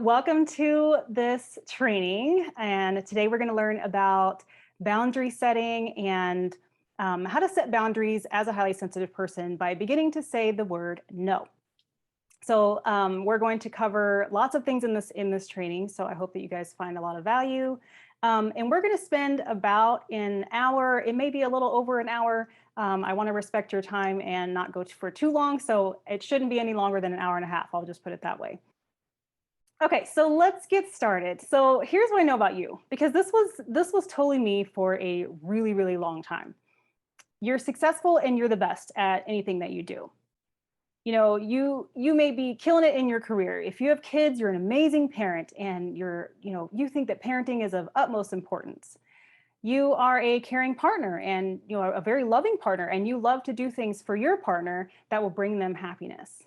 Welcome to this training. And today we're going to learn about boundary setting and how to set boundaries as a highly sensitive person by beginning to say the word no. So we're going to cover lots of things in this training. So I hope that you guys find a lot of value. And we're going to spend about an hour. It may be a little over an hour. I want to respect your time and not go for too long. So it shouldn't be any longer than an hour and a half. I'll just put it that way. Okay, so let's get started. So here's what I know about you, because this was totally me for a really, really long time. You're successful and you're the best at anything that you do. You know, you may be killing it in your career. If you have kids, you're an amazing parent and you think that parenting is of utmost importance. You are a caring partner and a very loving partner, and you love to do things for your partner that will bring them happiness.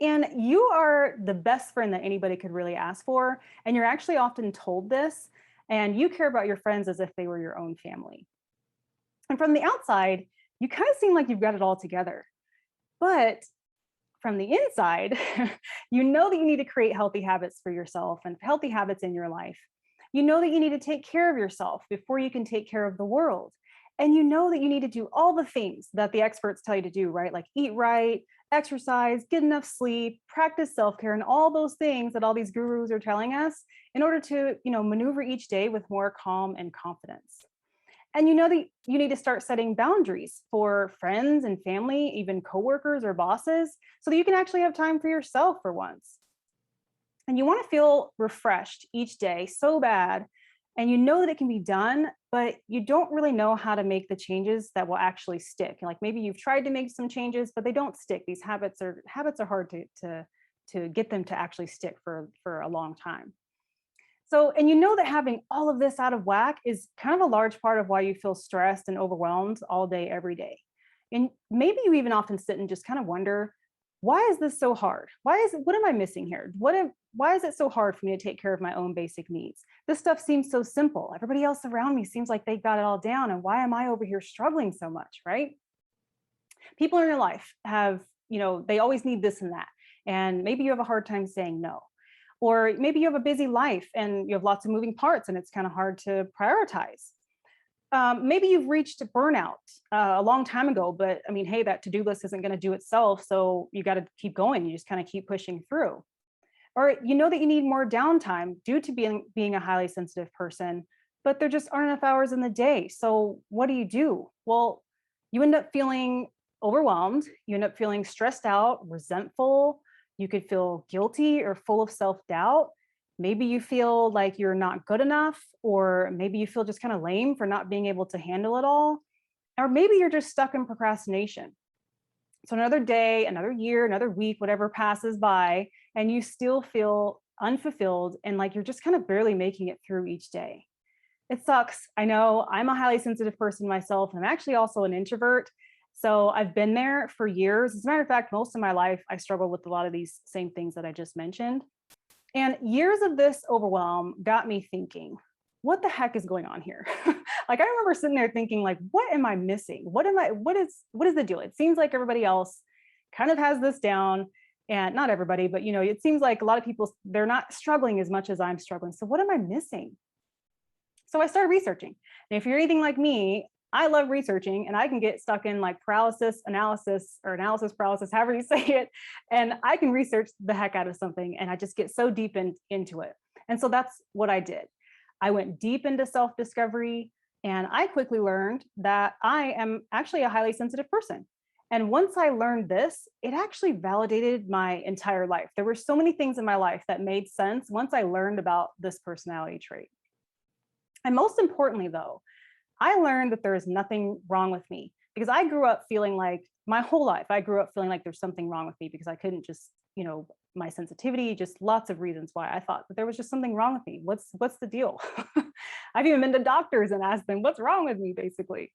And you are the best friend that anybody could really ask for. And you're actually often told this, and you care about your friends as if they were your own family. And from the outside, you kind of seem like you've got it all together. But from the inside, you know that you need to create healthy habits for yourself and healthy habits in your life. You know that you need to take care of yourself before you can take care of the world. And you know that you need to do all the things that the experts tell you to do, right? Like eat right, exercise, get enough sleep, practice self-care, and all those things that all these gurus are telling us in order to, maneuver each day with more calm and confidence. And you know that you need to start setting boundaries for friends and family, even coworkers or bosses, so that you can actually have time for yourself for once. And you want to feel refreshed each day so bad. And you know that it can be done, but you don't really know how to make the changes that will actually stick. Like maybe you've tried to make some changes, but they don't stick. These habits are hard to get them to actually stick for a long time. So, and you know that having all of this out of whack is kind of a large part of why you feel stressed and overwhelmed all day, every day. And maybe you even often sit and just kind of wonder, why is this so hard? What am I missing here? Why is it so hard for me to take care of my own basic needs? This stuff seems so simple. Everybody else around me seems like they've got it all down. And why am I over here struggling so much, right? People in your life have, they always need this and that. And maybe you have a hard time saying no. Or maybe you have a busy life and you have lots of moving parts and it's kind of hard to prioritize. Maybe you've reached burnout a long time ago, but I mean, hey, that to-do list isn't going to do itself. So you got to keep going. You just kind of keep pushing through. Or you know that you need more downtime due to being a highly sensitive person, but there just aren't enough hours in the day. So what do? Well, you end up feeling overwhelmed. You end up feeling stressed out, resentful. You could feel guilty or full of self-doubt. Maybe you feel like you're not good enough, or maybe you feel just kind of lame for not being able to handle it all. Or maybe you're just stuck in procrastination. So another day, another year, another week, whatever passes by, and you still feel unfulfilled and like you're just kind of barely making it through each day. It sucks. I know I'm a highly sensitive person myself. I'm actually also an introvert. So I've been there for years. As a matter of fact, most of my life, I struggled with a lot of these same things that I just mentioned. And years of this overwhelm got me thinking, what the heck is going on here? Like I remember sitting there thinking, like, what am I missing? What is the deal? It seems like everybody else kind of has this down, and not everybody, but it seems like a lot of people, they're not struggling as much as I'm struggling. So what am I missing? So I started researching. And if you're anything like me, I love researching and I can get stuck in like paralysis analysis or analysis paralysis, however you say it. And I can research the heck out of something and I just get so deep into it. And so that's what I did. I went deep into self-discovery and I quickly learned that I am actually a highly sensitive person. And once I learned this, it actually validated my entire life. There were so many things in my life that made sense once I learned about this personality trait. And most importantly, though, I learned that there is nothing wrong with me because I grew up feeling like my whole life, I grew up feeling like there's something wrong with me because I couldn't just, my sensitivity, just lots of reasons why I thought that there was just something wrong with me. What's the deal? I've even been to doctors and asked them, what's wrong with me, basically.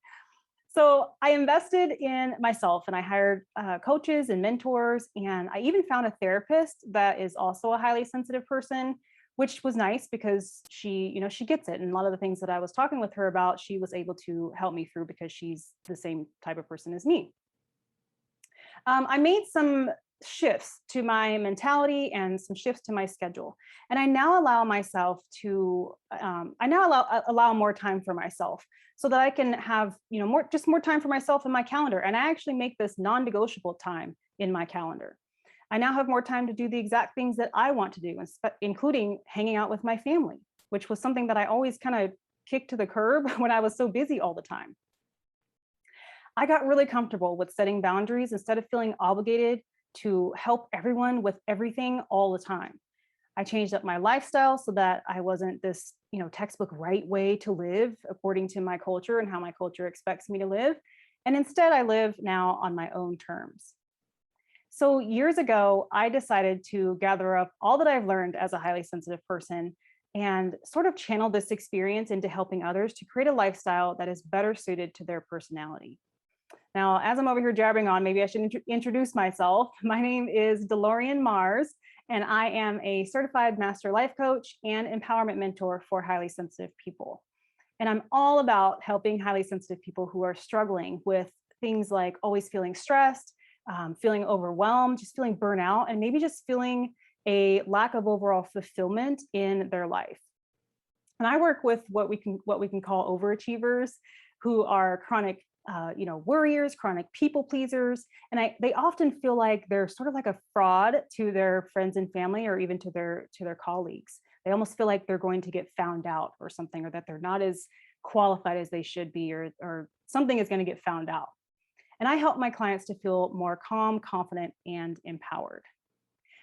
So I invested in myself and I hired coaches and mentors. And I even found a therapist that is also a highly sensitive person, which was nice because she gets it. And a lot of the things that I was talking with her about, she was able to help me through because she's the same type of person as me. I made some shifts to my mentality and some shifts to my schedule. And I now allow myself to, allow more time for myself so that I can have, more time for myself in my calendar. And I actually make this non-negotiable time in my calendar. I now have more time to do the exact things that I want to do, including hanging out with my family, which was something that I always kind of kicked to the curb when I was so busy all the time. I got really comfortable with setting boundaries instead of feeling obligated to help everyone with everything all the time. I changed up my lifestyle so that I wasn't this, textbook right way to live according to my culture and how my culture expects me to live. And instead, I live now on my own terms. So years ago, I decided to gather up all that I've learned as a highly sensitive person and sort of channel this experience into helping others to create a lifestyle that is better suited to their personality. Now, as I'm over here jabbering on, maybe I should introduce myself. My name is DaLorean Marz, and I am a certified master life coach and empowerment mentor for highly sensitive people. And I'm all about helping highly sensitive people who are struggling with things like always feeling stressed, feeling overwhelmed, just feeling burnout, and maybe just feeling a lack of overall fulfillment in their life. And I work with what we can call overachievers, who are chronic worriers, chronic people pleasers. And they often feel like they're sort of like a fraud to their friends and family, or even to their colleagues. They almost feel like they're going to get found out or something, or that they're not as qualified as they should be, or something is going to get found out. And I help my clients to feel more calm, confident, and empowered.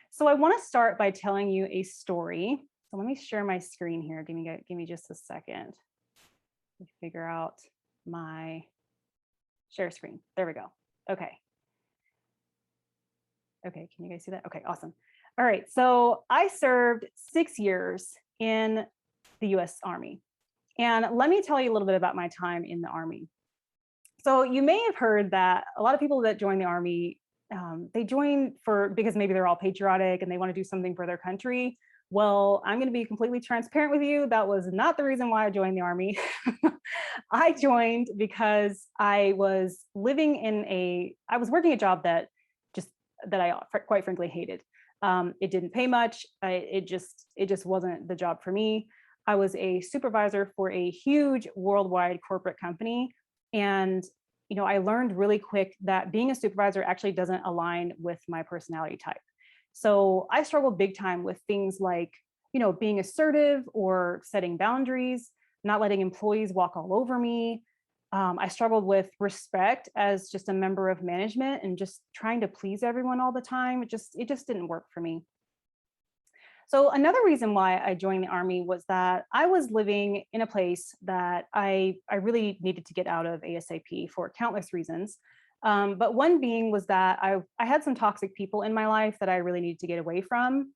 So I want to start by telling you a story. So let me share my screen here. Give me just a second to figure out my share screen. There we go. Okay. Okay, can you guys see that? Okay, awesome. All right, so I served 6 years in the US Army. And let me tell you a little bit about my time in the Army. So you may have heard that a lot of people that join the Army, they join because maybe they're all patriotic and they want to do something for their country. Well, I'm going to be completely transparent with you. That was not the reason why I joined the Army. I joined because I was working a job that I quite frankly hated. It didn't pay much. It just wasn't the job for me. I was a supervisor for a huge worldwide corporate company. And, I learned really quick that being a supervisor actually doesn't align with my personality type. So I struggled big time with things like, being assertive or setting boundaries, not letting employees walk all over me. I struggled with respect as just a member of management and just trying to please everyone all the time. It just didn't work for me. So another reason why I joined the Army was that I was living in a place that I really needed to get out of ASAP for countless reasons. But one being was that I had some toxic people in my life that I really needed to get away from.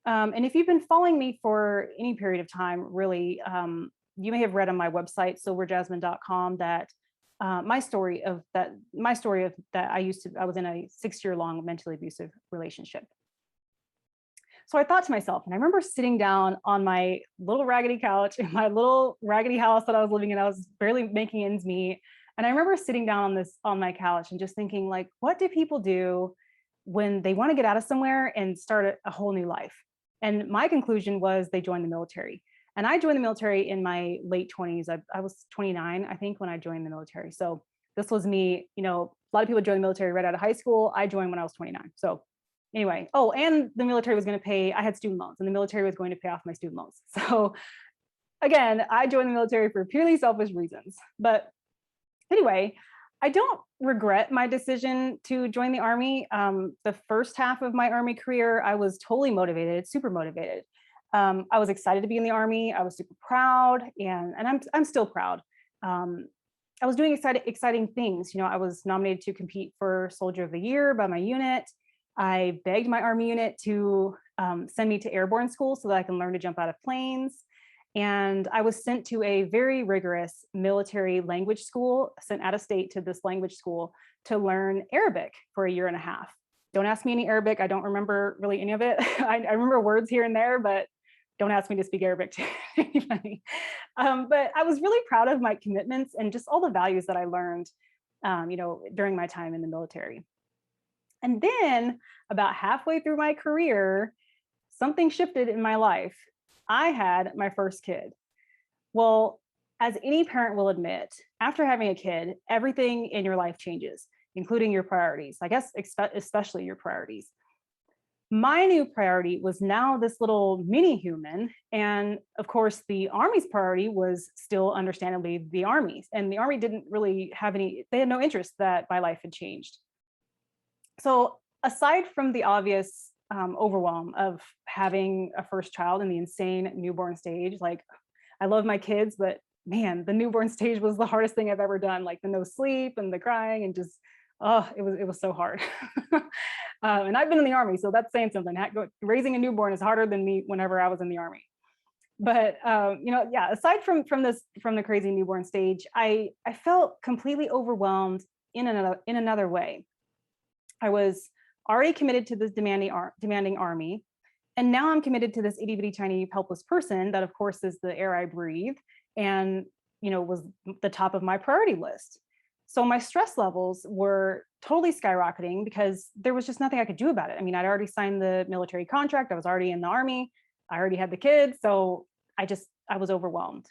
And if you've been following me for any period of time, really, you may have read on my website, silverjasmine.com, that my story of that I was in a 6-year-long mentally abusive relationship. So I thought to myself, and I remember sitting down on my little raggedy couch in my little raggedy house that I was living in. I was barely making ends meet. And I remember sitting down on my couch and just thinking, like, what do people do when they want to get out of somewhere and start a whole new life? And my conclusion was they joined the military. And I joined the military in my late 20s. I was 29, I think, when I joined the military. So this was me, a lot of people join the military right out of high school. I joined when I was 29. So anyway, and the military was going to pay, I had student loans, and the military was going to pay off my student loans. So again, I joined the military for purely selfish reasons. But anyway, I don't regret my decision to join the Army. The first half of my Army career, I was totally motivated, super motivated. I was excited to be in the Army. I was super proud, and I'm still proud. I was doing exciting things. I was nominated to compete for Soldier of the Year by my unit. I begged my Army unit to send me to airborne school so that I can learn to jump out of planes. And I was sent to a very rigorous military language school, sent out of state to this language school to learn Arabic for a year and a half. Don't ask me any Arabic. I don't remember really any of it. I remember words here and there, but don't ask me to speak Arabic to anybody. But I was really proud of my commitments and just all the values that I learned, during my time in the military. And then about halfway through my career, something shifted in my life. I had my first kid. Well, as any parent will admit, after having a kid, everything in your life changes, including your priorities. I guess especially your priorities. My new priority was now this little mini human. And of course, the Army's priority was still understandably the Army. And the Army didn't really have they had no interest that my life had changed. So aside from the obvious overwhelm of having a first child in the insane newborn stage, like I love my kids, but man, the newborn stage was the hardest thing I've ever done. Like the no sleep and the crying and just, oh, it was so hard. And I've been in the Army, so that's saying something. Raising a newborn is harder than me whenever I was in the Army. But yeah, aside from the crazy newborn stage, I felt completely overwhelmed in another way. I was already committed to this demanding Army, and now I'm committed to this itty bitty tiny helpless person that, of course, is the air I breathe, and was the top of my priority list. So my stress levels were totally skyrocketing because there was just nothing I could do about it. I mean, I'd already signed the military contract. I was already in the Army. I already had the kids. So I was overwhelmed.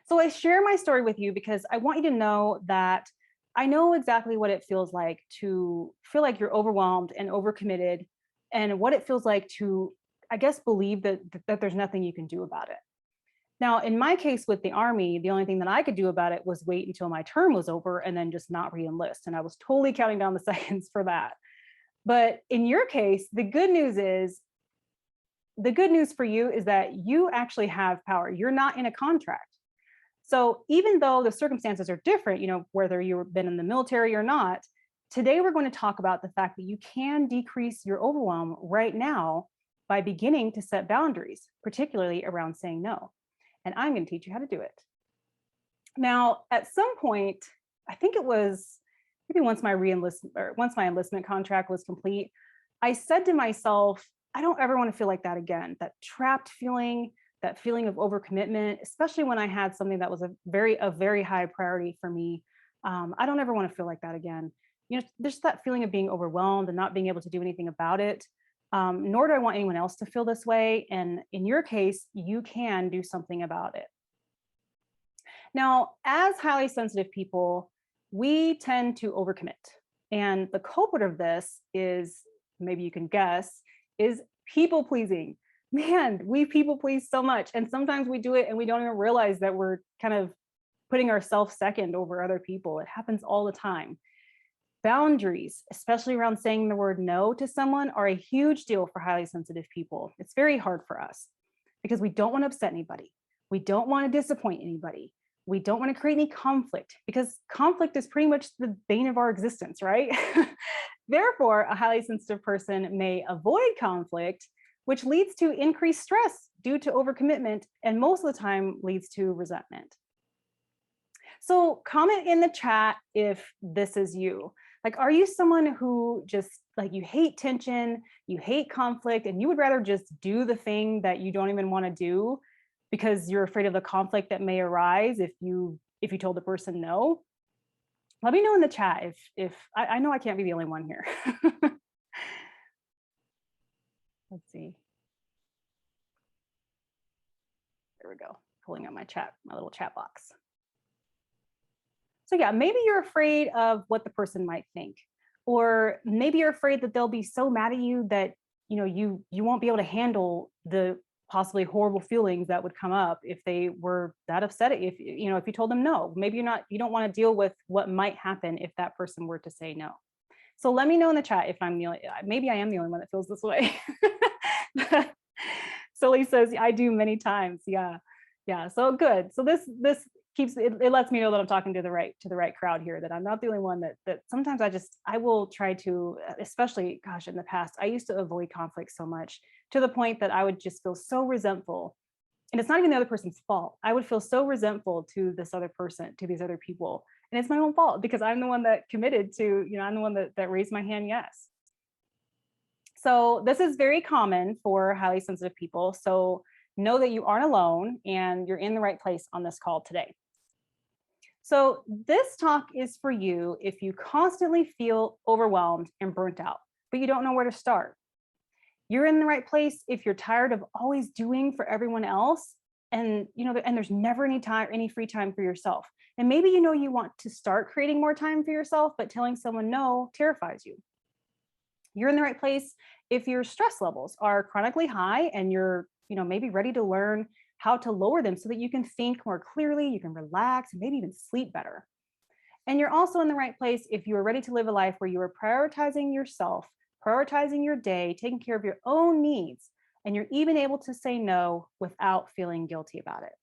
So I share my story with you because I want you to know that I know exactly what it feels like to feel like you're overwhelmed and overcommitted, and what it feels like to, I guess, believe that there's nothing you can do about it. Now, in my case with the Army, the only thing that I could do about it was wait until my term was over and then just not re-enlist. And I was totally counting down the seconds for that. But in your case, the good news for you is that you actually have power. You're not in a contract. So even though the circumstances are different, whether you've been in the military or not, today we're going to talk about the fact that you can decrease your overwhelm right now by beginning to set boundaries, particularly around saying no. And I'm going to teach you how to do it. Now, at some point, I think it was maybe once my enlistment contract was complete, I said to myself, I don't ever want to feel like that again, that trapped feeling, that feeling of overcommitment, especially when I had something that was a very high priority for me. I don't ever want to feel like that again. There's that feeling of being overwhelmed and not being able to do anything about it. Nor do I want anyone else to feel this way. And in your case, you can do something about it. Now, as highly sensitive people, we tend to overcommit. And the culprit of this is, maybe you can guess, is people pleasing. Man, we people please so much. And sometimes we do it and we don't even realize that we're kind of putting ourselves second over other people. It happens all the time. Boundaries, especially around saying the word no to someone, are a huge deal for highly sensitive people. It's very hard for us because we don't want to upset anybody. We don't want to disappoint anybody. We don't want to create any conflict because conflict is pretty much the bane of our existence, right? Therefore, a highly sensitive person may avoid conflict, which leads to increased stress due to overcommitment, and most of the time leads to resentment. So comment in the chat if this is you. Like, are you someone who just you hate tension, you hate conflict, and you would rather just do the thing that you don't even want to do because you're afraid of the conflict that may arise if you told the person no? Let me know in the chat if I know I can't be the only one here. Let's see. There we go. Pulling up my little chat box. So yeah, maybe you're afraid of what the person might think, or maybe you're afraid that they'll be so mad at you that you won't be able to handle the possibly horrible feelings that would come up if they were that upset at you. If you told them no, maybe you don't want to deal with what might happen if that person were to say no. So let me know in the chat if maybe I am the only one that feels this way. Sully says, I do many times. Yeah. So good. So this keeps it lets me know that I'm talking to the right crowd here, that I'm not the only one that sometimes I will try to, especially, gosh, in the past, I used to avoid conflict so much to the point that I would just feel so resentful. And it's not even the other person's fault. I would feel so resentful to this other person, to these other people. And it's my own fault because I'm the one that committed to, I'm the one that raised my hand, yes. So this is very common for highly sensitive people. So know that you aren't alone and you're in the right place on this call today. So this talk is for you if you constantly feel overwhelmed and burnt out, but you don't know where to start. You're in the right place if you're tired of always doing for everyone else, and and there's never any free time for yourself. And maybe you want to start creating more time for yourself, but telling someone no terrifies you. You're in the right place if your stress levels are chronically high and you're, maybe ready to learn how to lower them so that you can think more clearly, you can relax, and maybe even sleep better. And you're also in the right place if you are ready to live a life where you are prioritizing yourself, prioritizing your day, taking care of your own needs, and you're even able to say no without feeling guilty about it.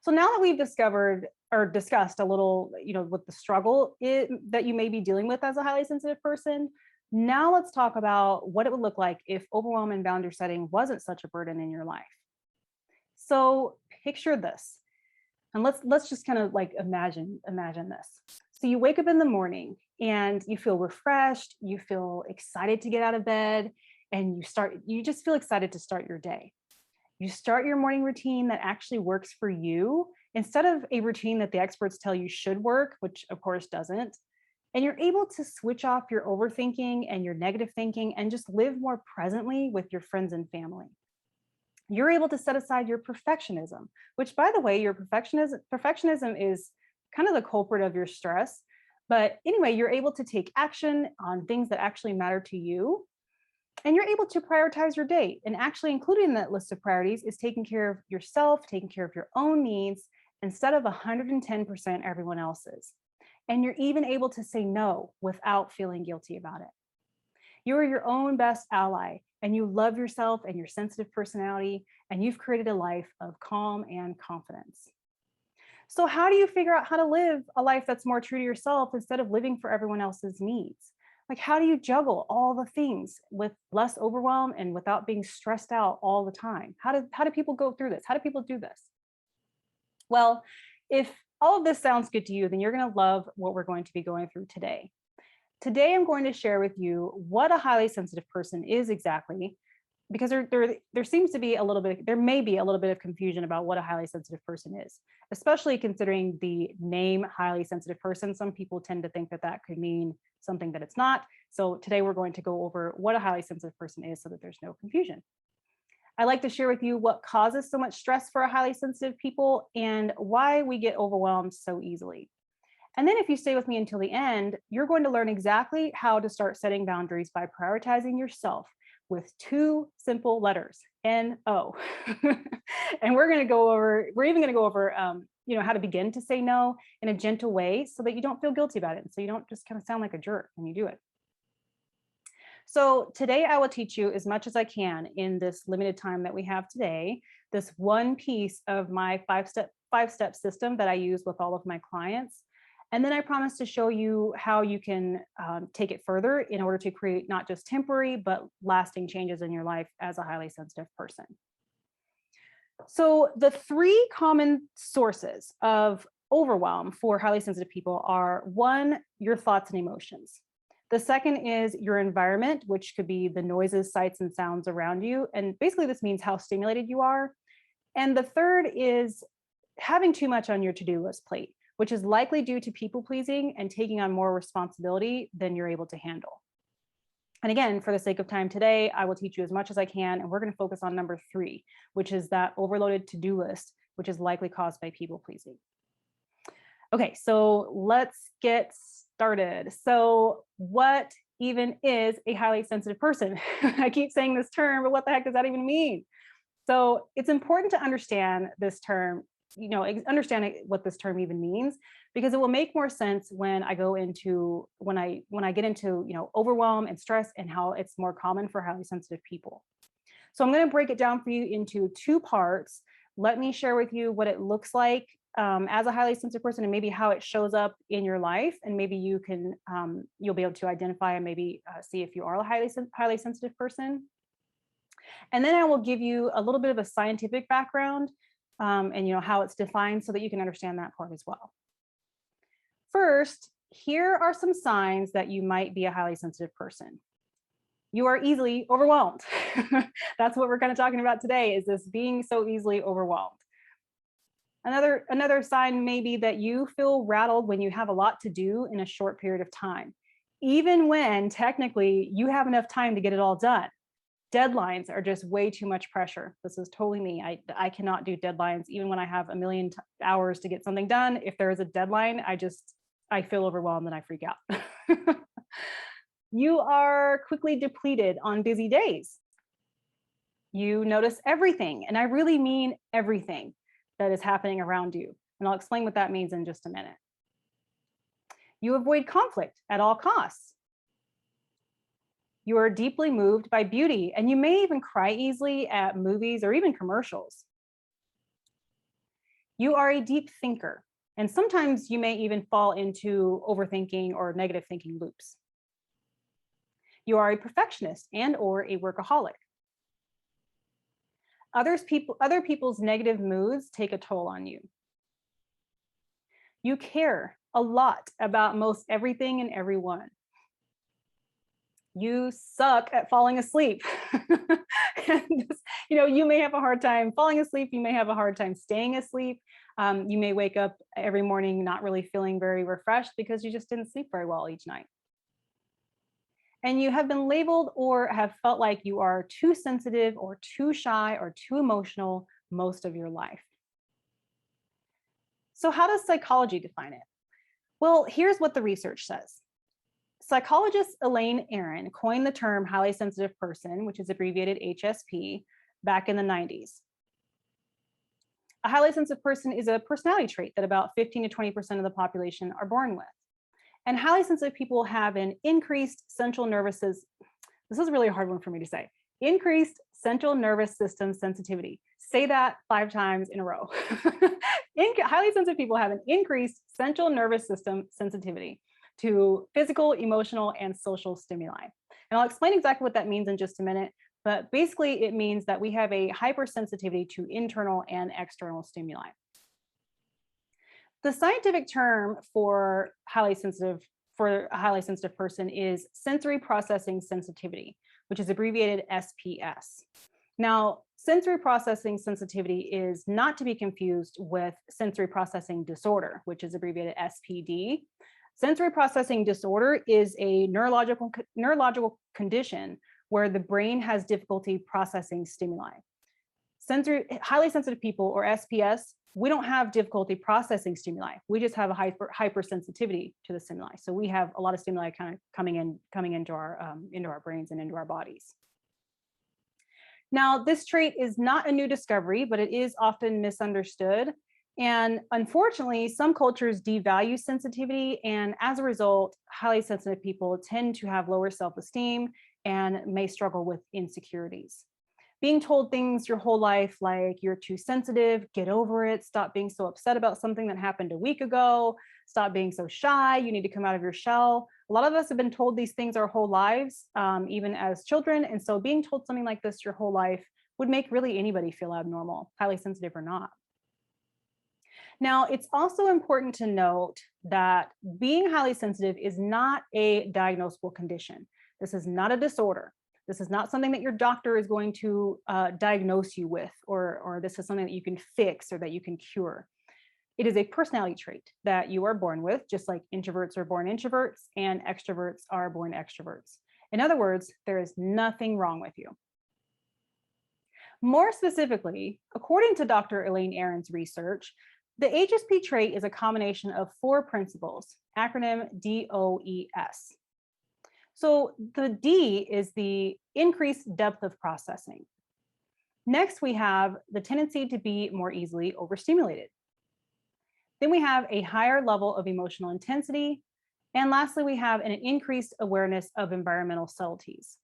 So now that we've discovered or discussed a little, what the struggle is that you may be dealing with as a highly sensitive person, now let's talk about what it would look like if overwhelm and boundary setting wasn't such a burden in your life. So picture this. And let's just kind of like imagine this. So you wake up in the morning and you feel refreshed, you feel excited to get out of bed, and you just feel excited to start your day. You start your morning routine that actually works for you instead of a routine that the experts tell you should work, which of course doesn't. And you're able to switch off your overthinking and your negative thinking and just live more presently with your friends and family. You're able to set aside your perfectionism, which, by the way, your perfectionism is kind of the culprit of your stress. But anyway, you're able to take action on things that actually matter to you. And you're able to prioritize your day. And actually, included in that list of priorities is taking care of yourself, taking care of your own needs instead of 110% everyone else's. And you're even able to say no without feeling guilty about it. You are your own best ally, and you love yourself and your sensitive personality, and you've created a life of calm and confidence. So how do you figure out how to live a life that's more true to yourself instead of living for everyone else's needs? Like, how do you juggle all the things with less overwhelm and without being stressed out all the time? How do people go through this? How do people do this? Well, if all of this sounds good to you, then you're going to love what we're going to be going through today. Today, I'm going to share with you what a highly sensitive person is exactly, because there seems to be there may be a little bit of confusion about what a highly sensitive person is, especially considering the name highly sensitive person. Some people tend to think that that could mean something that it's not. So today we're going to go over what a highly sensitive person is so that there's no confusion. I'd like to share with you what causes so much stress for a highly sensitive people and why we get overwhelmed so easily. And then if you stay with me until the end, you're going to learn exactly how to start setting boundaries by prioritizing yourself with two simple letters, N-O. And we're even going to go over, how to begin to say no in a gentle way so that you don't feel guilty about it. And so you don't just kind of sound like a jerk when you do it. So today I will teach you as much as I can in this limited time that we have today, this one piece of my five-step system that I use with all of my clients. And then I promise to show you how you can take it further in order to create not just temporary, but lasting changes in your life as a highly sensitive person. So the three common sources of overwhelm for highly sensitive people are: one, your thoughts and emotions. The second is your environment, which could be the noises, sights, and sounds around you. And basically this means how stimulated you are. And the third is having too much on your to-do list plate, which is likely due to people pleasing and taking on more responsibility than you're able to handle. And again, for the sake of time today, I will teach you as much as I can, and we're going to focus on number 3, which is that overloaded to-do list, which is likely caused by people pleasing. Okay, so let's get started. So what even is a highly sensitive person? I keep saying this term, but what the heck does that even mean? So it's important to understand this term, understand what this term even means, because it will make more sense when I get into, overwhelm and stress and how it's more common for highly sensitive people. So I'm going to break it down for you into 2 parts. Let me share with you what it looks like as a highly sensitive person, and maybe how it shows up in your life, and maybe you'll be able to identify and maybe see if you are a highly sensitive person. And then I will give you a little bit of a scientific background and how it's defined so that you can understand that part as well. First, here are some signs that you might be a highly sensitive person. You are easily overwhelmed. That's what we're kind of talking about today, is this being so easily overwhelmed. Another sign may be that you feel rattled when you have a lot to do in a short period of time, even when technically you have enough time to get it all done. Deadlines are just way too much pressure. This is totally me. I cannot do deadlines even when I have a million hours to get something done. If there is a deadline, I feel overwhelmed and I freak out. You are quickly depleted on busy days. You notice everything, and I really mean everything that is happening around you. And I'll explain what that means in just a minute. You avoid conflict at all costs. You are deeply moved by beauty, and you may even cry easily at movies or even commercials. You are a deep thinker, and sometimes you may even fall into overthinking or negative thinking loops. You are a perfectionist and or a workaholic. Other people's negative moods take a toll on you. You care a lot about most everything and everyone. You suck at falling asleep. And you may have a hard time falling asleep. You may have a hard time staying asleep. You may wake up every morning not really feeling very refreshed because you just didn't sleep very well each night. And you have been labeled or have felt like you are too sensitive or too shy or too emotional most of your life. So how does psychology define it? Well, here's what the research says. Psychologist Elaine Aron coined the term highly sensitive person, which is abbreviated HSP, back in the 90s. A highly sensitive person is a personality trait that about 15 to 20% of the population are born with. And highly sensitive people have an increased central nervous system. This is really a hard one for me to say. Increased central nervous system sensitivity. Say that 5 times in a row. Highly sensitive people have an increased central nervous system sensitivity to physical, emotional, and social stimuli. And I'll explain exactly what that means in just a minute, but basically it means that we have a hypersensitivity to internal and external stimuli. The scientific term for a highly sensitive person is sensory processing sensitivity, which is abbreviated SPS. Now, sensory processing sensitivity is not to be confused with sensory processing disorder, which is abbreviated SPD. Sensory processing disorder is a neurological condition where the brain has difficulty processing stimuli. Highly sensitive people, or SPS, we don't have difficulty processing stimuli. We just have a hypersensitivity to the stimuli. So we have a lot of stimuli kind of coming into our brains and into our bodies. Now, this trait is not a new discovery, but it is often misunderstood. And unfortunately, some cultures devalue sensitivity, and as a result, highly sensitive people tend to have lower self-esteem and may struggle with insecurities. Being told things your whole life, like you're too sensitive, get over it, stop being so upset about something that happened a week ago, stop being so shy, you need to come out of your shell. A lot of us have been told these things our whole lives, even as children. And so being told something like this your whole life would make really anybody feel abnormal, highly sensitive or not. Now, it's also important to note that being highly sensitive is not a diagnosable condition. This is not a disorder. This is not something that your doctor is going to diagnose you with, or this is something that you can fix or that you can cure. It is a personality trait that you are born with, just like introverts are born introverts and extroverts are born extroverts. In other words, there is nothing wrong with you. More specifically, according to Dr. Elaine Aron's research, the HSP trait is a combination of 4 principles, acronym DOES. So the D is the increased depth of processing. Next, we have the tendency to be more easily overstimulated. Then we have a higher level of emotional intensity. And lastly, we have an increased awareness of environmental subtleties.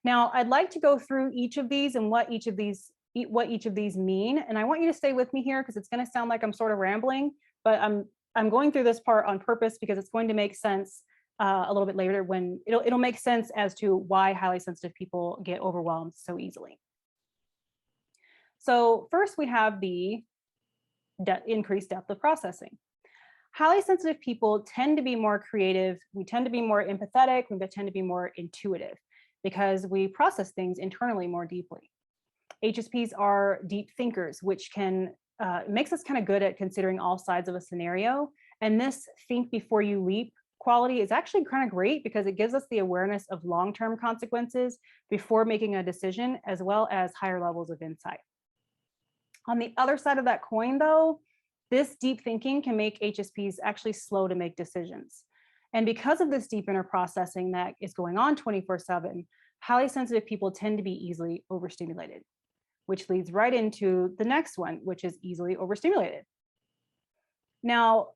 Now, I'd like to go through each of these and what each of these mean. And I want you to stay with me here because it's going to sound like I'm sort of rambling, but I'm going through this part on purpose because it's going to make sense a little bit later when it'll make sense as to why highly sensitive people get overwhelmed so easily. So first we have the increased depth of processing. Highly sensitive people tend to be more creative. We tend to be more empathetic. We tend to be more intuitive because we process things internally more deeply. HSPs are deep thinkers, which can makes us kind of good at considering all sides of a scenario. And this think before you leap quality is actually kind of great because it gives us the awareness of long-term consequences before making a decision, as well as higher levels of insight. On the other side of that coin, though, this deep thinking can make HSPs actually slow to make decisions. And because of this deep inner processing that is going on 24/7, highly sensitive people tend to be easily overstimulated, which leads right into the next one, which is easily overstimulated. Now,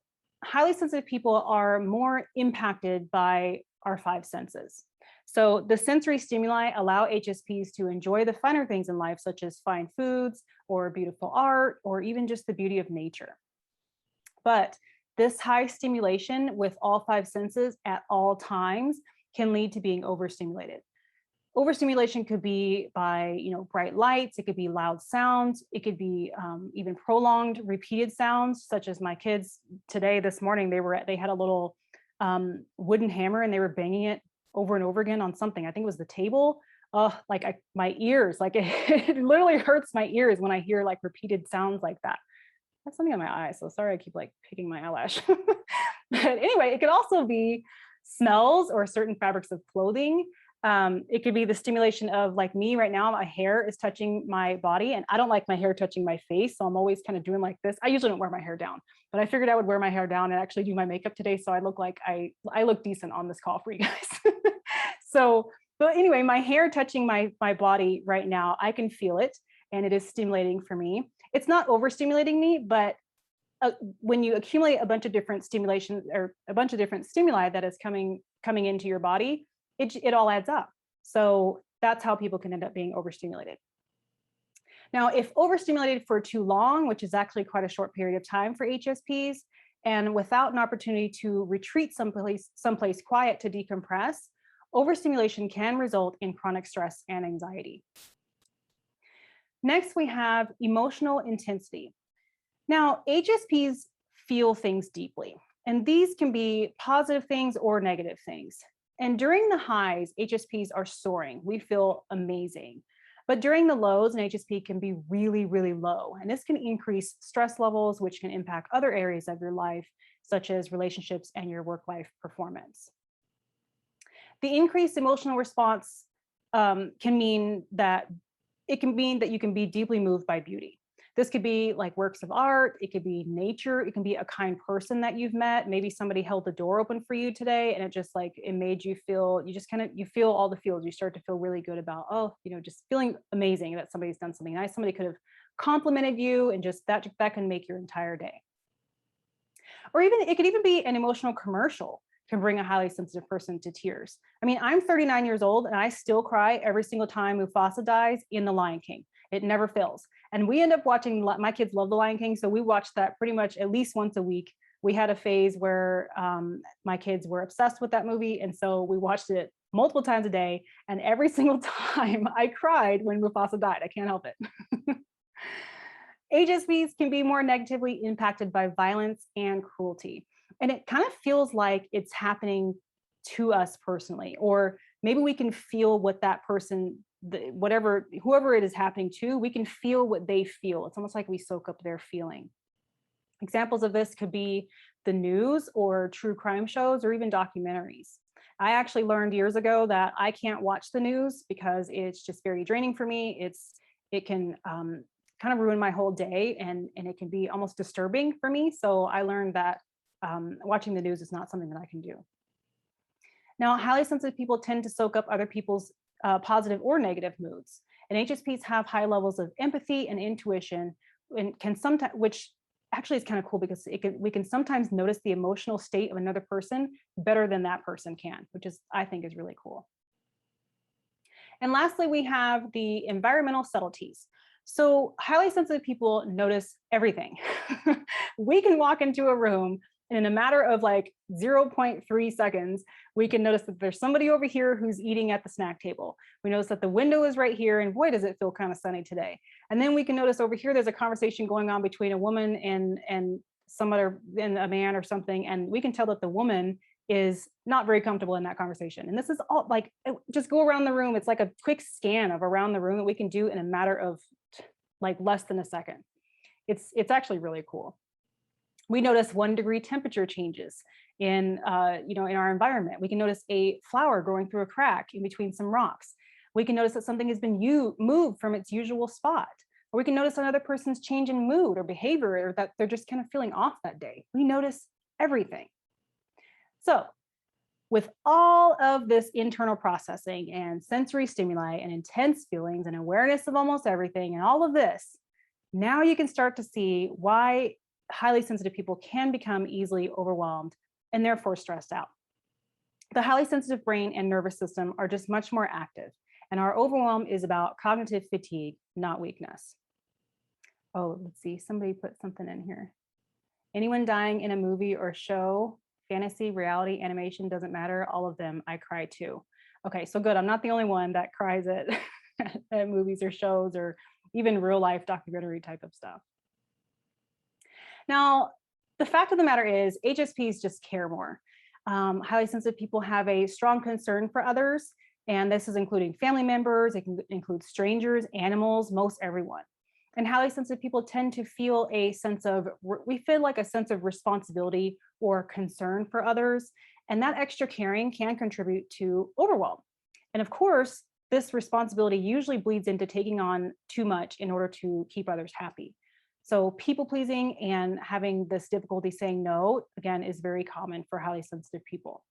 highly sensitive people are more impacted by our five senses. So the sensory stimuli allow HSPs to enjoy the finer things in life, such as fine foods or beautiful art, or even just the beauty of nature. But this high stimulation with all five senses at all times can lead to being overstimulated. Overstimulation could be by, bright lights. It could be loud sounds. It could be even prolonged, repeated sounds, such as my kids today, this morning, they had a little wooden hammer and they were banging it over and over again on something. I think it was the table. My ears, it literally hurts my ears when I hear like repeated sounds like that. I have something on my eye, so sorry I keep like picking my eyelash. But anyway, it could also be smells or certain fabrics of clothing. It could be the stimulation of, like me right now, my hair is touching my body and I don't like my hair touching my face. So I'm always kind of doing like this. I usually don't wear my hair down, but I figured I would wear my hair down and actually do my makeup today. So I look like I look decent on this call for you guys. But anyway, my hair touching my body right now, I can feel it and it is stimulating for me. It's not overstimulating me, but when you accumulate a bunch of different stimulation or a bunch of different stimuli that is coming into your body, it all adds up. So that's how people can end up being overstimulated. Now, if overstimulated for too long, which is actually quite a short period of time for HSPs, and without an opportunity to retreat someplace quiet to decompress, overstimulation can result in chronic stress and anxiety. Next, we have emotional intensity. Now, HSPs feel things deeply, and these can be positive things or negative things. And during the highs, HSPs are soaring. We feel amazing. But during the lows, an HSP can be really, really low. And this can increase stress levels, which can impact other areas of your life, such as relationships and your work-life performance. The increased emotional response can mean that you can be deeply moved by beauty. This could be like works of art. It could be nature. It can be a kind person that you've met. Maybe somebody held the door open for you today and it made you feel, you feel all the feels. You start to feel really good about, just feeling amazing that somebody's done something nice. Somebody could have complimented you and just that can make your entire day. Or it could even be an emotional commercial can bring a highly sensitive person to tears. I mean, I'm 39 years old and I still cry every single time Mufasa dies in The Lion King. It never fails. And we end up watching, my kids love The Lion King, so we watch that pretty much at least once a week. We had a phase where my kids were obsessed with that movie, and so we watched it multiple times a day, and every single time I cried when Mufasa died. I can't help it. HSPs can be more negatively impacted by violence and cruelty. And it kind of feels like it's happening to us personally, or maybe we can feel what that person, whoever it is happening to, we can feel what they feel. It's almost like we soak up their feeling. Examples of this could be the news or true crime shows or even documentaries. I actually learned years ago that I can't watch the news because it's just very draining for me. It can kind of ruin my whole day and it can be almost disturbing for me. So I learned that watching the news is not something that I can do. Now, highly sensitive people tend to soak up other people's positive or negative moods. And HSPs have high levels of empathy and intuition, and can sometimes, which actually is kind of cool because we can sometimes notice the emotional state of another person better than that person can, which I think is really cool. And lastly, we have the environmental subtleties. So highly sensitive people notice everything. We can walk into a room and in a matter of like 0.3 seconds, we can notice that there's somebody over here who's eating at the snack table. We notice that the window is right here and boy, does it feel kind of sunny today. And then we can notice over here, there's a conversation going on between a woman and a man or something. And we can tell that the woman is not very comfortable in that conversation. And this is all like, just go around the room. It's like a quick scan of around the room that we can do in a matter of like less than a second. It's actually really cool. We notice 1 degree temperature changes in in our environment. We can notice a flower growing through a crack in between some rocks. We can notice that something has been moved from its usual spot. Or we can notice another person's change in mood or behavior, or that they're just kind of feeling off that day. We notice everything. So with all of this internal processing and sensory stimuli and intense feelings and awareness of almost everything and all of this, now you can start to see why highly sensitive people can become easily overwhelmed and therefore stressed out. The highly sensitive brain and nervous system are just much more active, and our overwhelm is about cognitive fatigue, not weakness. Oh, let's see, somebody put something in here. Anyone dying in a movie or show, fantasy, reality, animation, doesn't matter, all of them, I cry too. Okay, so good, I'm not the only one that cries at, at movies or shows or even real life documentary type of stuff. Now, the fact of the matter is HSPs just care more. Highly sensitive people have a strong concern for others, and this is including family members, it can include strangers, animals, most everyone. And highly sensitive people tend to feel a sense of, we feel like a sense of responsibility or concern for others, and that extra caring can contribute to overwhelm. And of course, this responsibility usually bleeds into taking on too much in order to keep others happy. So people pleasing and having this difficulty saying no, again, is very common for highly sensitive people.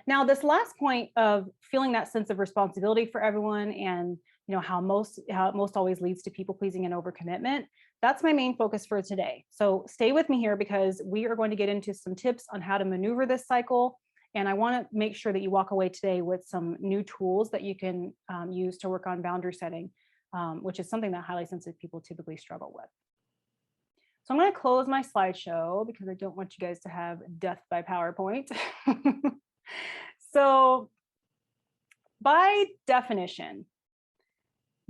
Now, this last point of feeling that sense of responsibility for everyone and how it most always leads to people pleasing and overcommitment, that's my main focus for today. So stay with me here because we are going to get into some tips on how to maneuver this cycle. And I want to make sure that you walk away today with some new tools that you can use to work on boundary setting, which is something that highly sensitive people typically struggle with. So I'm going to close my slideshow because I don't want you guys to have death by PowerPoint. So by definition,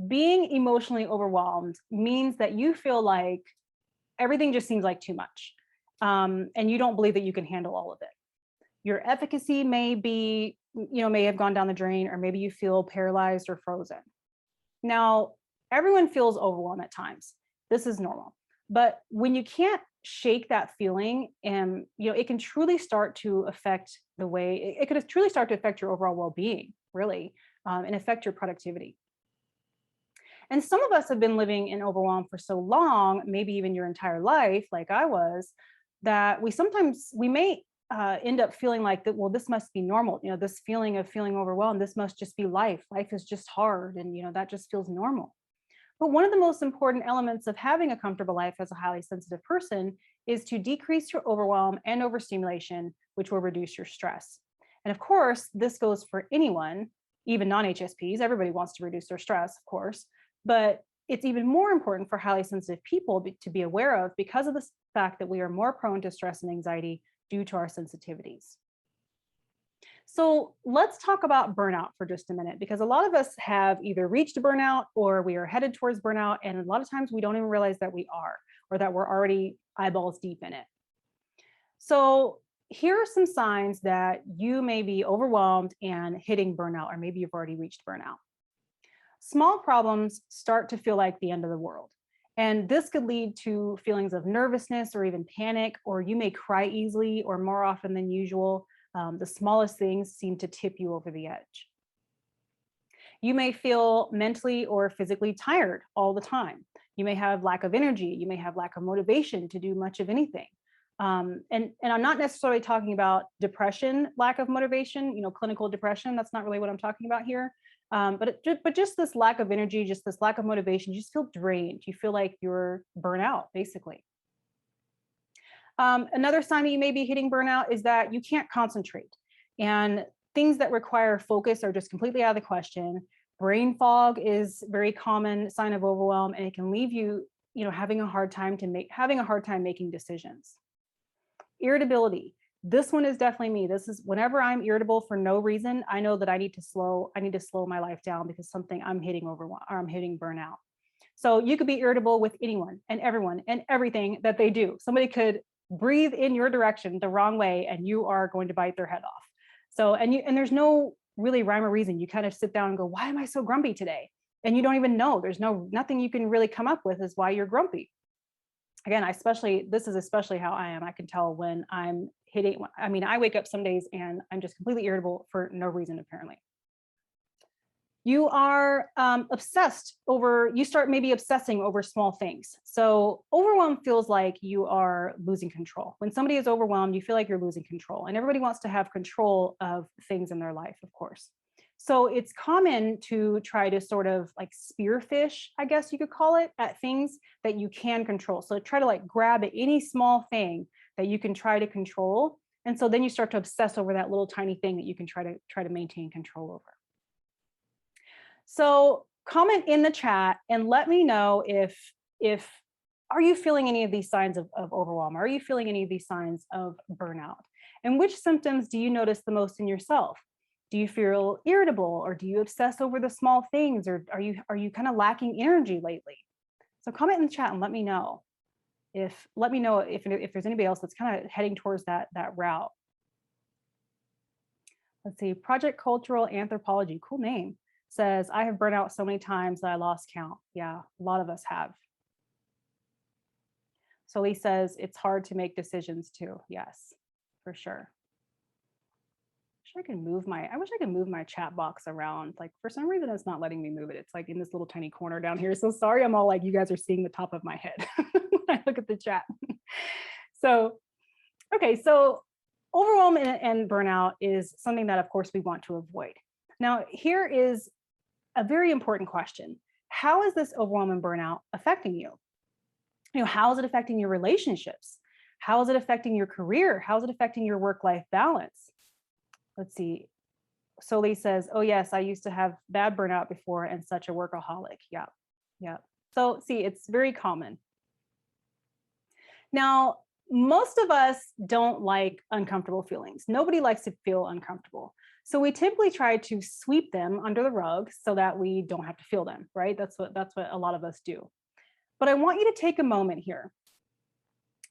being emotionally overwhelmed means that you feel like everything just seems like too much, and you don't believe that you can handle all of it. Your efficacy may be, may have gone down the drain, or maybe you feel paralyzed or frozen. Now, everyone feels overwhelmed at times. This is normal. But when you can't shake that feeling, and it can truly start to affect the way, it could truly start to affect your overall well-being, really, and affect your productivity. And some of us have been living in overwhelm for so long, maybe even your entire life, like I was, that we may end up feeling like that, well, this must be normal. This feeling of feeling overwhelmed, this must just be life. Life is just hard. And, that just feels normal. But one of the most important elements of having a comfortable life as a highly sensitive person is to decrease your overwhelm and overstimulation, which will reduce your stress. And of course, this goes for anyone, even non-HSPs. Everybody wants to reduce their stress, of course, but it's even more important for highly sensitive people to be aware of because of the fact that we are more prone to stress and anxiety due to our sensitivities. So let's talk about burnout for just a minute, because a lot of us have either reached burnout or we are headed towards burnout. And a lot of times we don't even realize that we are, or that we're already eyeballs deep in it. So here are some signs that you may be overwhelmed and hitting burnout, or maybe you've already reached burnout. Small problems start to feel like the end of the world. And this could lead to feelings of nervousness or even panic, or you may cry easily or more often than usual. The smallest things seem to tip you over the edge. You may feel mentally or physically tired all the time. You may have lack of energy. You may have lack of motivation to do much of anything. And I'm not necessarily talking about depression, lack of motivation, clinical depression. That's not really what I'm talking about here. But just this lack of energy, just this lack of motivation, you just feel drained. You feel like you're burnt out, basically. Another sign that you may be hitting burnout is that you can't concentrate, and things that require focus are just completely out of the question. Brain fog is a very common sign of overwhelm, and it can leave you, having a hard time making decisions. Irritability. This one is definitely me. This is whenever I'm irritable for no reason, I know that I need to slow my life down because I'm hitting overwhelm or I'm hitting burnout. So you could be irritable with anyone and everyone and everything that they do. Somebody could breathe in your direction the wrong way and you are going to bite their head off. So, and there's no really rhyme or reason. You kind of sit down and go, why am I so grumpy today? And you don't even know. There's nothing you can really come up with as why you're grumpy. Again, this is especially how I am. I can tell when I'm hitting, I mean, I wake up some days and I'm just completely irritable for no reason, apparently. You are you start maybe obsessing over small things. So overwhelm feels like you are losing control. When somebody is overwhelmed, you feel like you're losing control, and everybody wants to have control of things in their life, of course. So it's common to try to sort of like spearfish, I guess you could call it, at things that you can control. So try to like grab at any small thing that you can try to control. And so then you start to obsess over that little tiny thing that you can try to maintain control over. So comment in the chat and let me know if are you feeling any of these signs of overwhelm? Are you feeling any of these signs of burnout? And which symptoms do you notice the most in yourself? Do you feel irritable, or do you obsess over the small things, or are you kind of lacking energy lately? So comment in the chat and let me know if there's anybody else that's kind of heading towards that route. Let's see, Project Cultural Anthropology, cool name, says, I have burnt out so many times that I lost count. Yeah, a lot of us have. So Lee says, it's hard to make decisions too. Yes, for sure. I wish I could move my chat box around. Like for some reason, it's not letting me move it. It's like in this little tiny corner down here. So sorry, I'm all like, you guys are seeing the top of my head when I look at the chat. So, okay, so overwhelm and burnout is something that of course we want to avoid. Now, here is a very important question. How is this overwhelm and burnout affecting you? How is it affecting your relationships? How is it affecting your career? How is it affecting your work-life balance? Let's see. Soli says, oh yes, I used to have bad burnout before and such a workaholic. Yeah, yeah. So see, it's very common. Now, most of us don't like uncomfortable feelings. Nobody likes to feel uncomfortable. So we typically try to sweep them under the rug so that we don't have to feel them, right? That's what a lot of us do. But I want you to take a moment here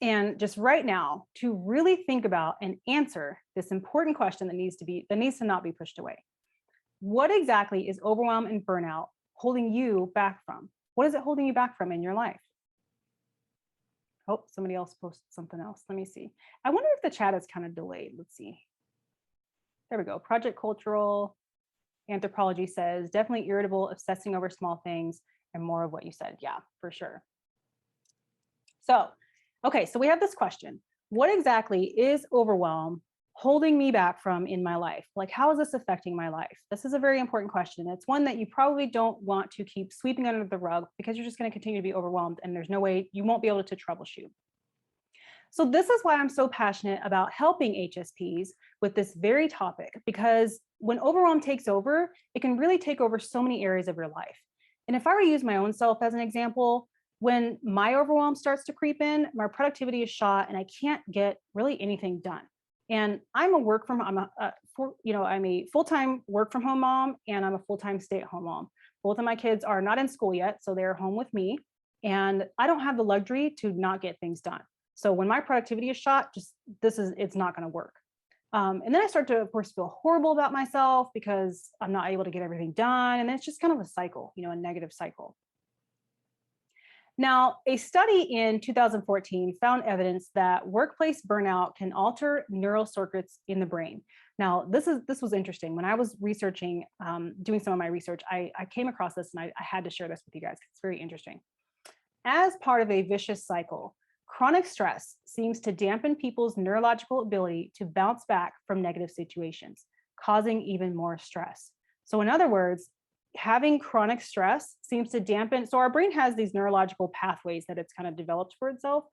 and just right now to really think about and answer this important question that needs to not be pushed away. What exactly is overwhelm and burnout holding you back from? What is it holding you back from in your life? Oh, somebody else posted something else. Let me see. I wonder if the chat is kind of delayed. Let's see. There we go. Project Cultural Anthropology says, definitely irritable, obsessing over small things, and more of what you said. Yeah, for sure. So, okay, so we have this question. What exactly is overwhelm holding me back from in my life? Like, how is this affecting my life? This is a very important question. It's one that you probably don't want to keep sweeping under the rug because you're just going to continue to be overwhelmed and there's no way you won't be able to troubleshoot. So this is why I'm so passionate about helping HSPs with this very topic, because when overwhelm takes over, it can really take over so many areas of your life. And if I were to use my own self as an example, when my overwhelm starts to creep in, my productivity is shot and I can't get really anything done. And I'm a full-time work from home mom, and I'm a full-time stay-at-home mom. Both of my kids are not in school yet, so they're home with me, and I don't have the luxury to not get things done. So when my productivity is shot, it's not going to work. And then I start to, of course, feel horrible about myself because I'm not able to get everything done. And then it's just kind of a cycle, a negative cycle. Now, a study in 2014 found evidence that workplace burnout can alter neural circuits in the brain. Now, this was interesting. When I was researching, doing some of my research, I came across this and I had to share this with you guys because it's very interesting. As part of a vicious cycle, chronic stress seems to dampen people's neurological ability to bounce back from negative situations, causing even more stress. So in other words, having chronic stress seems to dampen. So our brain has these neurological pathways that it's kind of developed for itself.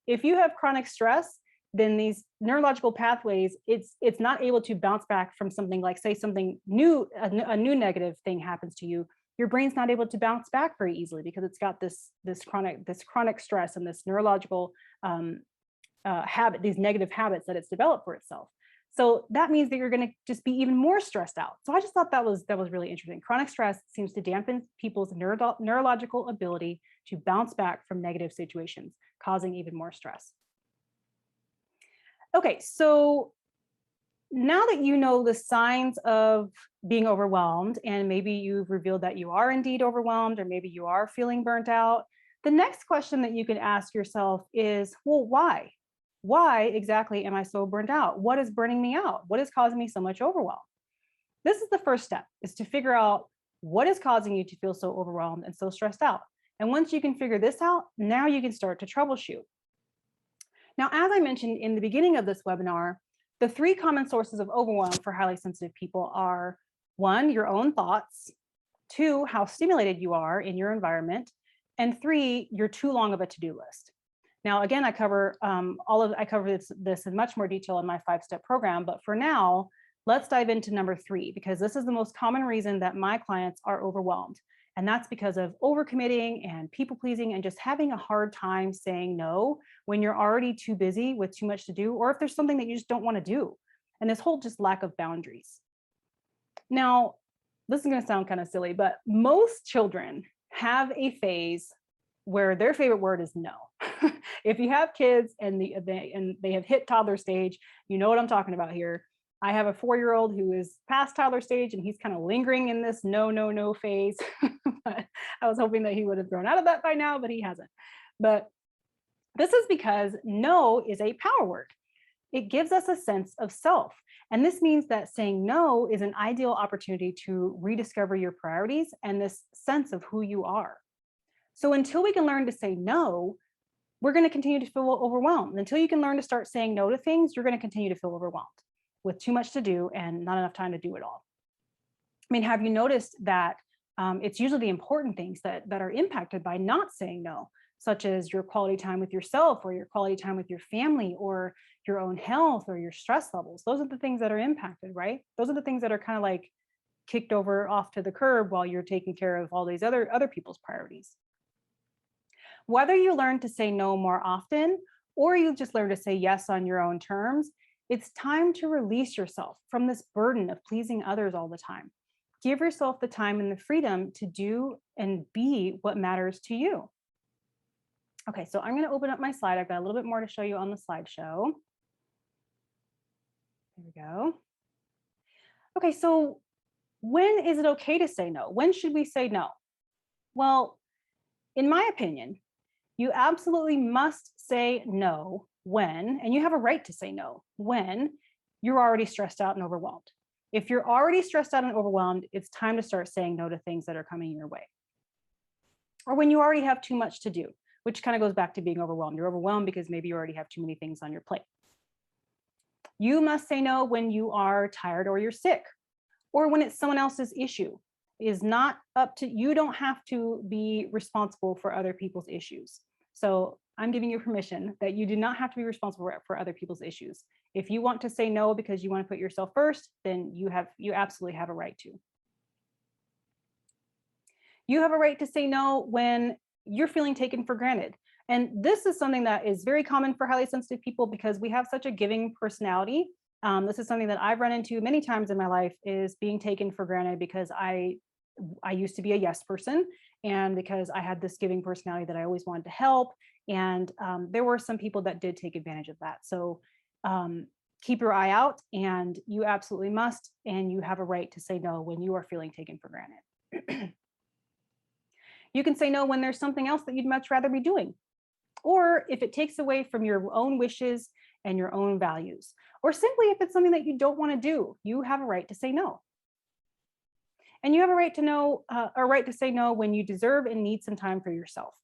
If you have chronic stress, then these neurological pathways, it's not able to bounce back from something like, say, something new, a new negative thing happens to you. Your brain's not able to bounce back very easily because it's got this chronic stress and this neurological these negative habits that it's developed for itself. So that means that you're going to just be even more stressed out. So I just thought that was really interesting. Chronic stress seems to dampen people's neurological ability to bounce back from negative situations, causing even more stress. Okay, so now that you know the signs of being overwhelmed, and maybe you've revealed that you are indeed overwhelmed, or maybe you are feeling burnt out, The next question that you can ask yourself is, well, why? Why exactly am I so burned out? What is burning me out? What is causing me so much overwhelm? This is the first step, is to figure out what is causing you to feel so overwhelmed and so stressed out. And once you can figure this out, now you can start to troubleshoot. Now, as I mentioned in the beginning of this webinar, the three common sources of overwhelm for highly sensitive people are: one, your own thoughts; two, how stimulated you are in your environment; and three, you're too long of a to-do list. Now, again, I cover this in much more detail in my 5-step program, but for now, let's dive into number 3, because this is the most common reason that my clients are overwhelmed. And that's because of overcommitting and people pleasing and just having a hard time saying no when you're already too busy with too much to do, or if there's something that you just don't want to do. And this whole just lack of boundaries. Now, this is going to sound kind of silly, but most children have a phase where their favorite word is no. If you have kids and they have hit toddler stage, you know what I'm talking about here. I have a 4-year-old who is past toddler stage and he's kind of lingering in this no, no, no phase. But I was hoping that he would have grown out of that by now, but he hasn't. But this is because no is a power word. It gives us a sense of self. And this means that saying no is an ideal opportunity to rediscover your priorities and this sense of who you are. So until we can learn to say no, we're going to continue to feel overwhelmed. Until you can learn to start saying no to things, you're going to continue to feel overwhelmed with too much to do and not enough time to do it all. I mean, have you noticed that it's usually the important things that are impacted by not saying no, such as your quality time with yourself, or your quality time with your family, or your own health, or your stress levels? Those are the things that are impacted, right? Those are the things that are kind of like kicked over off to the curb while you're taking care of all these other people's priorities. Whether you learn to say no more often, or you just learn to say yes on your own terms, it's time to release yourself from this burden of pleasing others all the time. Give yourself the time and the freedom to do and be what matters to you. Okay, so I'm going to open up my slide. I've got a little bit more to show you on the slideshow. There we go. Okay, so when is it okay to say no? When should we say no? Well, in my opinion, you absolutely must say no when, and you have a right to say no, when you're already stressed out and overwhelmed. If you're already stressed out and overwhelmed, it's time to start saying no to things that are coming your way. Or when you already have too much to do, which kind of goes back to being overwhelmed. You're overwhelmed because maybe you already have too many things on your plate. You must say no when you are tired or you're sick, or when it's someone else's issue. It is not up to you. Don't have to be responsible for other people's issues. So I'm giving you permission that you do not have to be responsible for other people's issues. If you want to say no because you want to put yourself first, then you absolutely have a right to. You have a right to say no when you're feeling taken for granted. And this is something that is very common for highly sensitive people because we have such a giving personality. This is something that I've run into many times in my life, is being taken for granted because I used to be a yes person, and because I had this giving personality that I always wanted to help. And there were some people that did take advantage of that. So keep your eye out, and you absolutely must, and you have a right to say no when you are feeling taken for granted. You can say no when there's something else that you'd much rather be doing, or if it takes away from your own wishes and your own values, or simply if it's something that you don't want to do, you have a right to say no. And you have a right to say no when you deserve and need some time for yourself.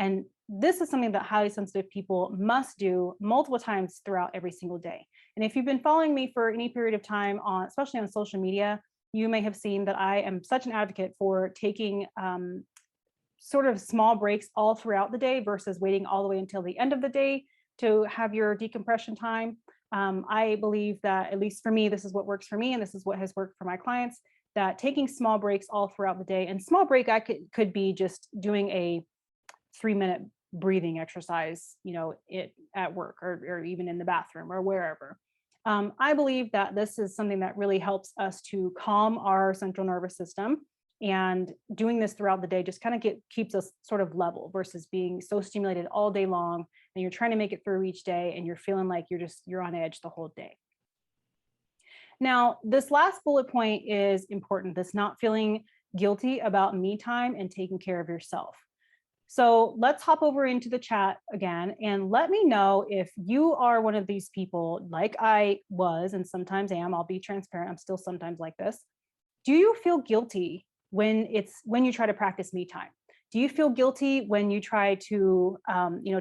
And this is something that highly sensitive people must do multiple times throughout every single day. And if you've been following me for any period of time, especially on social media, you may have seen that I am such an advocate for taking sort of small breaks all throughout the day versus waiting all the way until the end of the day to have your decompression time. I believe that, at least for me, this is what works for me, and this is what has worked for my clients, that taking small breaks all throughout the day, and small break could be just doing a 3-minute breathing exercise, at work or even in the bathroom or wherever. I believe that this is something that really helps us to calm our central nervous system, and doing this throughout the day just kind of keeps us sort of level versus being so stimulated all day long, and you're trying to make it through each day and you're feeling like you're on edge the whole day. Now, this last bullet point is important, this not feeling guilty about me time and taking care of yourself. So let's hop over into the chat again and let me know if you are one of these people like I was and sometimes am. I'll be transparent. I'm still sometimes like this. Do you feel guilty when you try to practice me time? Do you feel guilty when you try to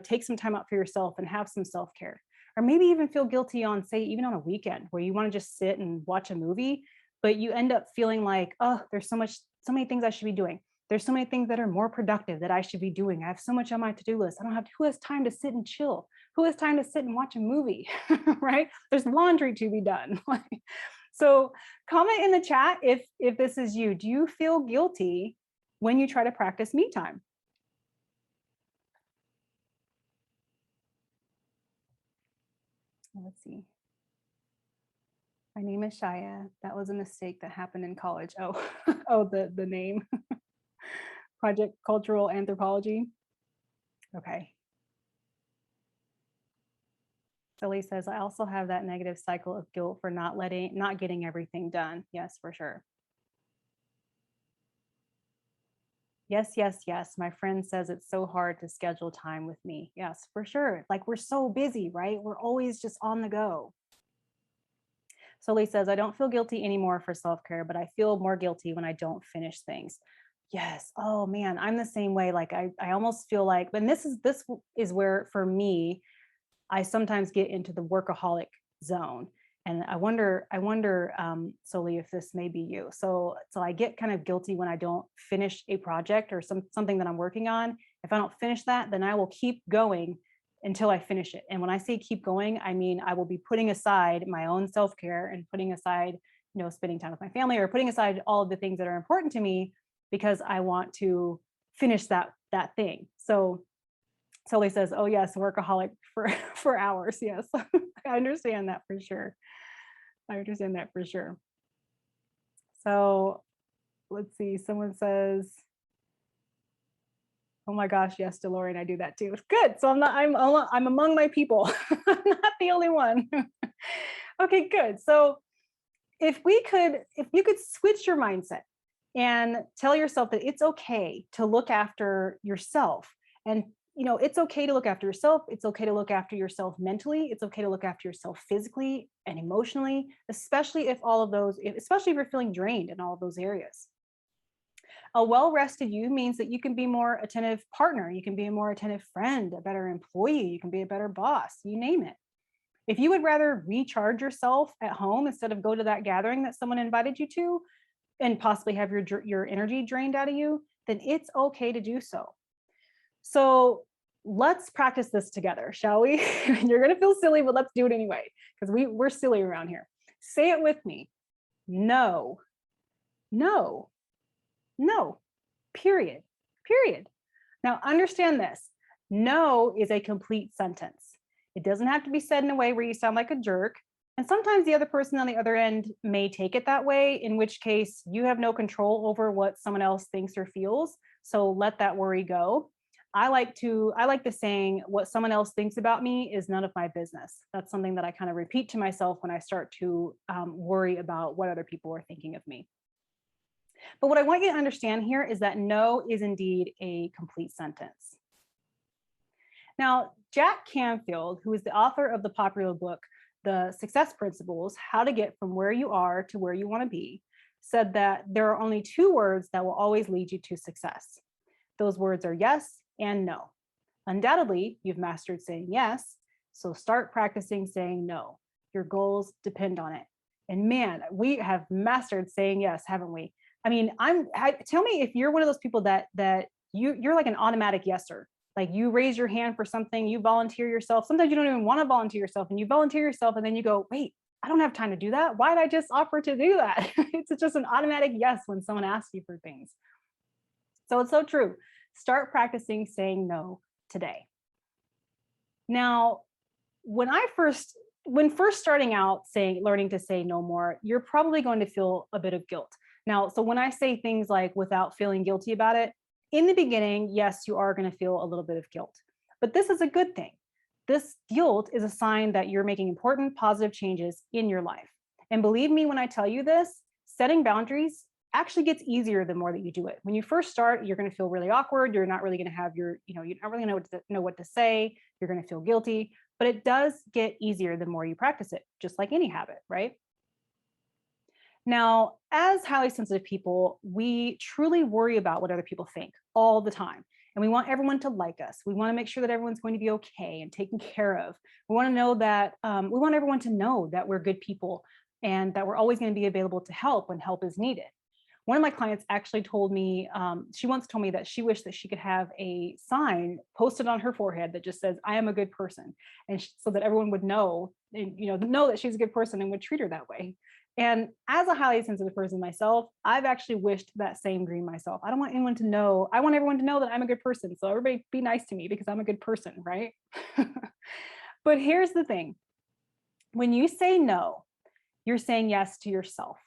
take some time out for yourself and have some self-care? Or maybe even feel guilty on, say, even on a weekend where you want to just sit and watch a movie, but you end up feeling like, oh, there's so many things I should be doing. There's so many things that are more productive that I should be doing. I have so much on my to-do list. I don't have, who has time to sit and chill? Who has time to sit and watch a movie, right? There's laundry to be done. So comment in the chat if this is you. Do you feel guilty when you try to practice me time? Let's see. My name is Shaya. That was a mistake that happened in college. Oh, oh, the name. Project Cultural Anthropology. Okay. Billy says, I also have that negative cycle of guilt for not getting everything done. Yes, for sure. Yes, yes, yes. My friend says it's so hard to schedule time with me. Yes, for sure. Like we're so busy, right? We're always just on the go. So Lee says, I don't feel guilty anymore for self-care, but I feel more guilty when I don't finish things. Yes. Oh man, I'm the same way. Like I almost feel like, but this is where for me, I sometimes get into the workaholic zone. And I wonder, Soli, if this may be you. So I get kind of guilty when I don't finish a project or something that I'm working on. If I don't finish that, then I will keep going until I finish it. And when I say keep going, I mean, I will be putting aside my own self-care and putting aside, spending time with my family or putting aside all of the things that are important to me because I want to finish that thing. So Sully says, oh yes, workaholic for hours. Yes, I understand that for sure. I understand that for sure. So let's see, someone says, oh my gosh, yes, DeLorean, I do that too. Good, so I'm among my people. I'm not the only one. Okay, good. So if you could switch your mindset and tell yourself that it's okay to look after yourself, and it's okay to look after yourself. It's okay to look after yourself mentally. It's okay to look after yourself physically and emotionally, especially if you're feeling drained in all of those areas. A well-rested you means that you can be more attentive partner. You can be a more attentive friend, a better employee. You can be a better boss, you name it. If you would rather recharge yourself at home instead of go to that gathering that someone invited you to and possibly have your energy drained out of you, then it's okay to do so. So let's practice this together, shall we? You're going to feel silly, but let's do it anyway, because we're silly around here. Say it with me. No, no, no, period, period. Now understand this. No is a complete sentence. It doesn't have to be said in a way where you sound like a jerk. And sometimes the other person on the other end may take it that way, in which case you have no control over what someone else thinks or feels. So let that worry go. I like the saying, what someone else thinks about me is none of my business. That's something that I kind of repeat to myself when I start to worry about what other people are thinking of me. But what I want you to understand here is that no is indeed a complete sentence. Now, Jack Canfield, who is the author of the popular book, The Success Principles, How to Get from Where You Are to Where You Want to Be, said that there are only two words that will always lead you to success. Those words are yes and no. Undoubtedly, you've mastered saying yes, so start practicing saying no. Your goals depend on it. And man, we have mastered saying yes, haven't we? I mean, tell me if you're one of those people that you're like an automatic yeser. Like you raise your hand for something, you volunteer yourself. Sometimes you don't even want to volunteer yourself, and you volunteer yourself and then you go, wait, I don't have time to do that. Why did I just offer to do that? It's just an automatic yes when someone asks you for things. So it's so true. Start practicing saying no today. Now, when first starting out learning to say no more, you're probably going to feel a bit of guilt. Now, so when I say things like without feeling guilty about it, in the beginning, yes, you are going to feel a little bit of guilt, but this is a good thing. This guilt is a sign that you're making important positive changes in your life. And believe me when I tell you this, setting boundaries actually gets easier the more that you do it. When you first start, you're going to feel really awkward. You're not really going to have your, you're not really going to know what to say. You're going to feel guilty, but it does get easier the more you practice it, just like any habit, right? Now, as highly sensitive people, we truly worry about what other people think all the time. And we want everyone to like us. We want to make sure that everyone's going to be okay and taken care of. We want to know that, we want everyone to know that we're good people and that we're always going to be available to help when help is needed. One of my clients actually told me, she once told me that she wished that she could have a sign posted on her forehead that just says, "I am a good person." And so that everyone would know, know that she's a good person and would treat her that way. And as a highly sensitive person myself, I've actually wished that same dream myself. I don't want anyone to know, I want everyone to know that I'm a good person. So everybody be nice to me because I'm a good person, right? But here's the thing. When you say no, you're saying yes to yourself.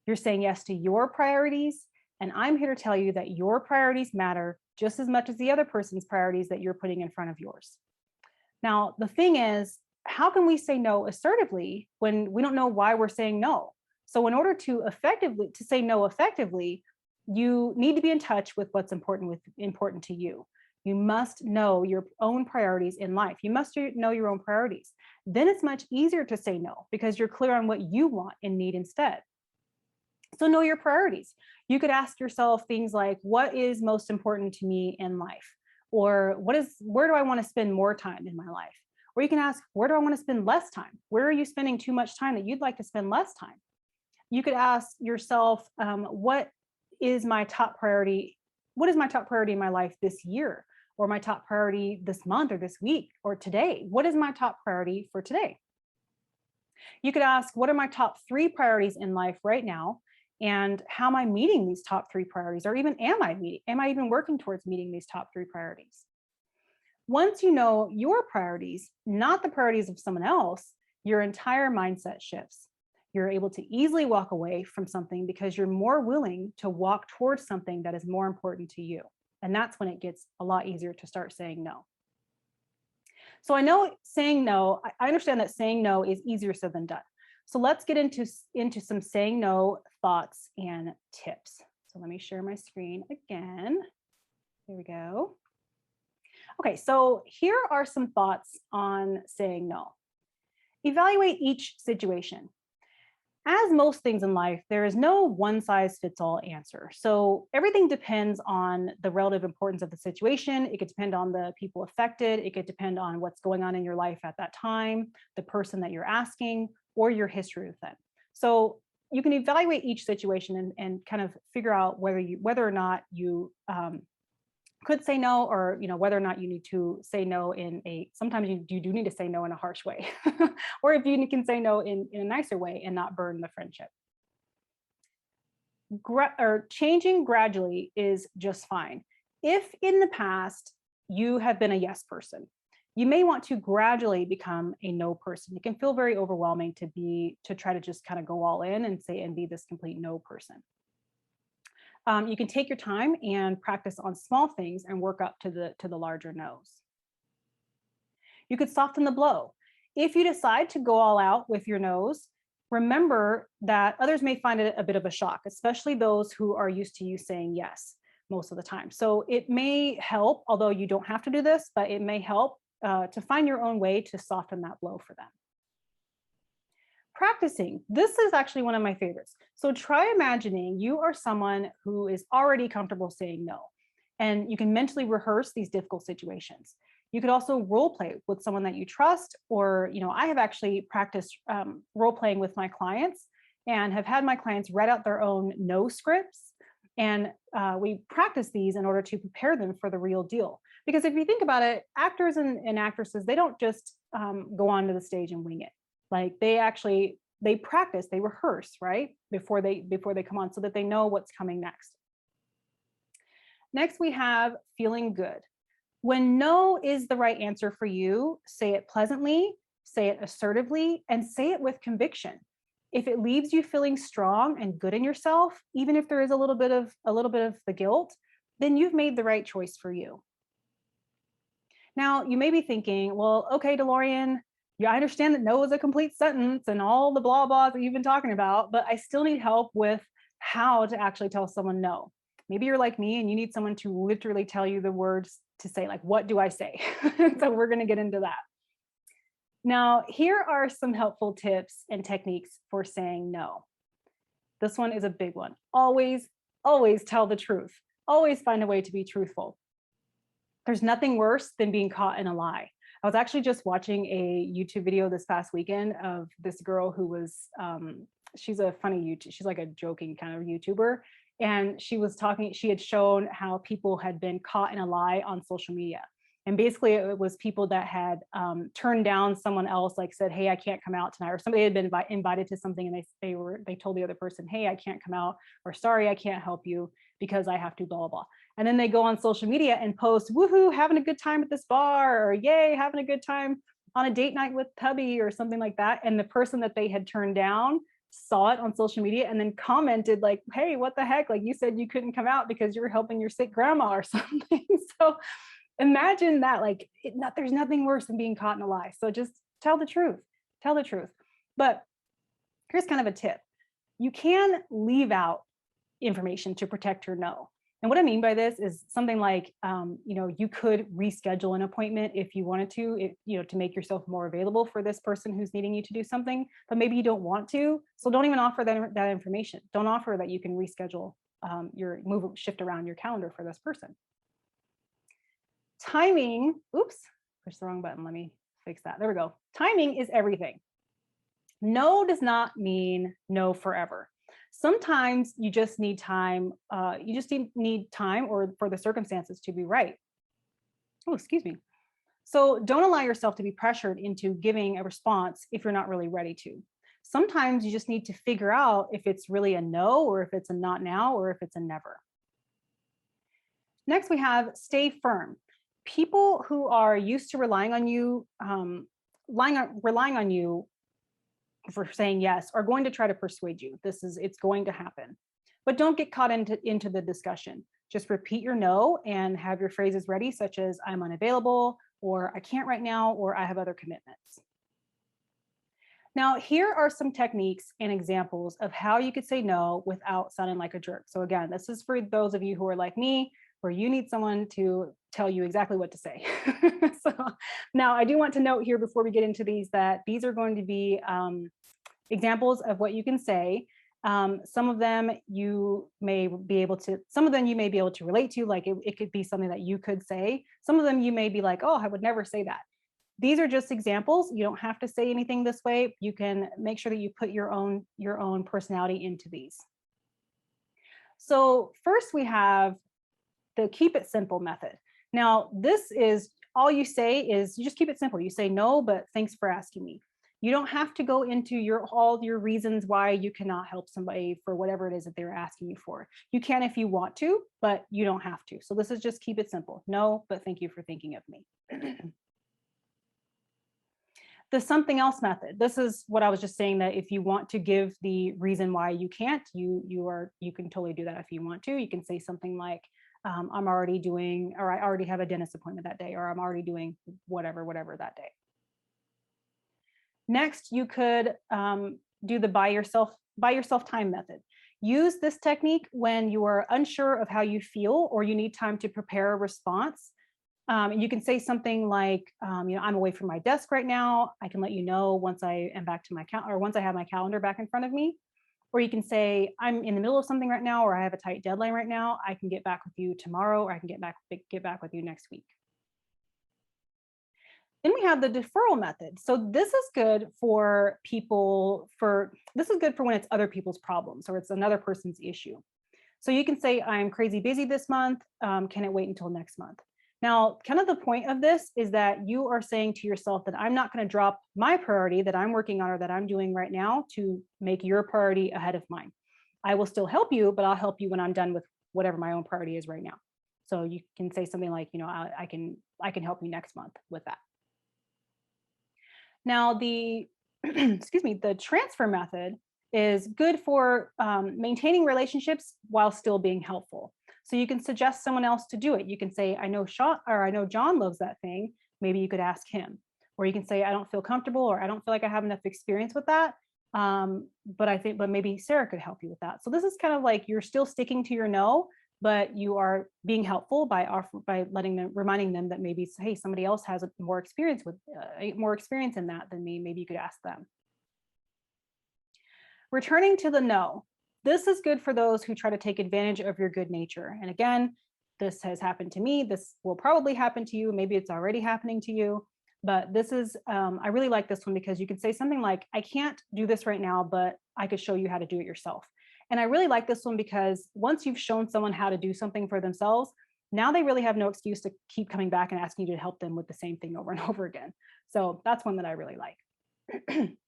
You're saying yes to your priorities. And I'm here to tell you that your priorities matter just as much as the other person's priorities that you're putting in front of yours. Now, the thing is, how can we say no assertively when we don't know why we're saying no? So in order to say no effectively, you need to be in touch with what's important to you. You must know your own priorities in life. You must know your own priorities. Then it's much easier to say no because you're clear on what you want and need instead. So know your priorities. You could ask yourself things like, what is most important to me in life? Or where do I want to spend more time in my life? Or you can ask, where do I want to spend less time? Where are you spending too much time that you'd like to spend less time? You could ask yourself, what is my top priority? What is my top priority in my life this year? Or my top priority this month or this week or today? What is my top priority for today? You could ask, what are my top 3 priorities in life right now? And how am I meeting these top 3 priorities? Or even am I even working towards meeting these top 3 priorities? Once you know your priorities, not the priorities of someone else, your entire mindset shifts. You're able to easily walk away from something because you're more willing to walk towards something that is more important to you. And that's when it gets a lot easier to start saying no. So I know saying no, I understand that saying no is easier said than done. So let's get into some saying no thoughts and tips. So let me share my screen again. There we go. Okay, so here are some thoughts on saying no. Evaluate each situation. As most things in life, there is no one size fits all answer. So everything depends on the relative importance of the situation. It could depend on the people affected. It could depend on what's going on in your life at that time, the person that you're asking, or your history with them. So you can evaluate each situation and kind of figure out whether or not you could say no, or whether or not you need to say no sometimes you do need to say no in a harsh way, or if you can say no in a nicer way and not burn the friendship. Changing gradually is just fine. If in the past you have been a yes person, you may want to gradually become a no person. It can feel very overwhelming to try to just kind of go all in and be this complete no person. You can take your time and practice on small things and work up to the larger no's. You could soften the blow. If you decide to go all out with your no's, remember that others may find it a bit of a shock, especially those who are used to you saying yes most of the time. So it may help, although you don't have to do this, but it may help to find your own way to soften that blow for them. Practicing. This is actually one of my favorites. So try imagining you are someone who is already comfortable saying no, and you can mentally rehearse these difficult situations. You could also role play with someone that you trust, or, I have actually practiced role playing with my clients and have had my clients write out their own no scripts. And we practice these in order to prepare them for the real deal. Because if you think about it, actors and actresses, they don't just go onto the stage and wing it. Like they practice, they rehearse, right? Before they come on, so that they know what's coming next. Next, we have feeling good. When no is the right answer for you, say it pleasantly, say it assertively, and say it with conviction. If it leaves you feeling strong and good in yourself, even if there is a little bit of the guilt, then you've made the right choice for you. Now, you may be thinking, well, okay, DeLorean, yeah, I understand that no is a complete sentence and all the blah blahs that you've been talking about, but I still need help with how to actually tell someone no. Maybe you're like me and you need someone to literally tell you the words to say, like, what do I say? So we're going to get into that. Now, here are some helpful tips and techniques for saying no. This one is a big one. Always, always tell the truth. Always find a way to be truthful. There's nothing worse than being caught in a lie. I was actually just watching a YouTube video this past weekend of this girl who was, she's a funny YouTube, she's like a joking kind of YouTuber. And she was talking, she had shown how people had been caught in a lie on social media. And basically it was people that had turned down someone else, like said, hey, I can't come out tonight, or somebody had been invited to something and they told the other person, hey, I can't come out, or sorry, I can't help you because I have to blah, blah, blah. And then they go on social media and post, woohoo, having a good time at this bar, or yay, having a good time on a date night with hubby or something like that. And the person that they had turned down saw it on social media and then commented like, hey, what the heck? Like, you said you couldn't come out because you were helping your sick grandma or something. So imagine that, like, there's nothing worse than being caught in a lie. So just tell the truth, tell the truth. But here's kind of a tip. You can leave out information to protect your no. And what I mean by this is something like, you could reschedule an appointment if you wanted to, to make yourself more available for this person who's needing you to do something, but maybe you don't want to. So don't even offer that information. Don't offer that you can reschedule shift around your calendar for this person. Timing, oops, pushed the wrong button. Let me fix that. There we go. Timing is everything. No does not mean no forever. Sometimes you just need time. You just need time or for the circumstances to be right. Oh, excuse me. So don't allow yourself to be pressured into giving a response if you're not really ready to. Sometimes you just need to figure out if it's really a no, or if it's a not now, or if it's a never. Next, we have stay firm. People who are used to relying on you for saying yes are going to try to persuade you. It's going to happen. But don't get caught into the discussion. Just repeat your no and have your phrases ready, such as I'm unavailable, or I can't right now, or I have other commitments. Now, here are some techniques and examples of how you could say no without sounding like a jerk. So again, this is for those of you who are like me, where you need someone to tell you exactly what to say. So now I do want to note here before we get into these that these are going to be examples of what you can say. Some of them you may be able to relate to, like it could be something that you could say. Some of them you may be like, oh, I would never say that. These are just examples. You don't have to say anything this way. You can make sure that you put your own personality into these. So first we have the keep it simple method. Now, this is all you say is you just keep it simple. You say no, but thanks for asking me. You don't have to go into all your reasons why you cannot help somebody for whatever it is that they're asking you for. You can if you want to, but you don't have to. So this is just keep it simple. No, but thank you for thinking of me. The something else method. This is what I was just saying, that if you want to give the reason why you can't, you can totally do that if you want to. You can say something like, I'm already doing, or I already have a dentist appointment that day, or I'm already doing whatever that day. Next, you could do the buy yourself time method. Use this technique when you are unsure of how you feel or you need time to prepare a response. You can say something like, I'm away from my desk right now. I can let you know once I am back to my calendar, or once I have my calendar back in front of me. Or you can say, I'm in the middle of something right now, or I have a tight deadline right now. I can get back with you tomorrow, or I can get back with you next week. Then we have the deferral method. So this is good for when it's other people's problems or it's another person's issue. So you can say, I'm crazy busy this month. Can it wait until next month? Now, kind of the point of this is that you are saying to yourself that I'm not going to drop my priority that I'm working on or that I'm doing right now to make your priority ahead of mine. I will still help you, but I'll help you when I'm done with whatever my own priority is right now. So you can say something like, I can help you next month with that. Now, the the transfer method is good for maintaining relationships while still being helpful. So you can suggest someone else to do it. You can say, I know John loves that thing. Maybe you could ask him. Or you can say, I don't feel comfortable, or I don't feel like I have enough experience with that. but maybe Sarah could help you with that. So this is kind of like you're still sticking to your no, but you are being helpful by reminding them that maybe, hey, somebody else has more experience in that than me. Maybe you could ask them. Returning to the no. This is good for those who try to take advantage of your good nature. And again, this has happened to me. This will probably happen to you. Maybe it's already happening to you. But this is, I really like this one because you could say something like, I can't do this right now, but I could show you how to do it yourself. And I really like this one because once you've shown someone how to do something for themselves, now they really have no excuse to keep coming back and asking you to help them with the same thing over and over again. So that's one that I really like.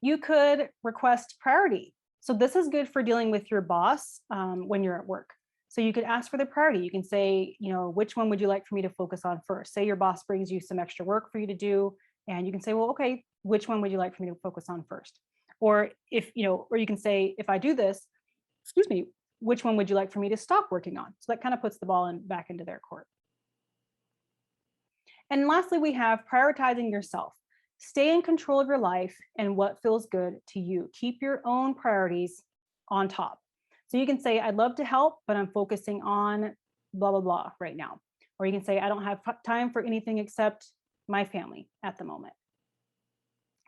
You could request priority. So this is good for dealing with your boss when you're at work. So you could ask for the priority. You can say, which one would you like for me to focus on first? Say your boss brings you some extra work for you to do, and you can say, well, okay, which one would you like for me to focus on first? Or or you can say, if I do this, which one would you like for me to stop working on? So that kind of puts the ball back into their court. And lastly, we have prioritizing yourself. Stay in control of your life and what feels good to you. Keep your own priorities on top. So you can say, I'd love to help, but I'm focusing on blah, blah, blah right now. Or you can say, I don't have time for anything except my family at the moment.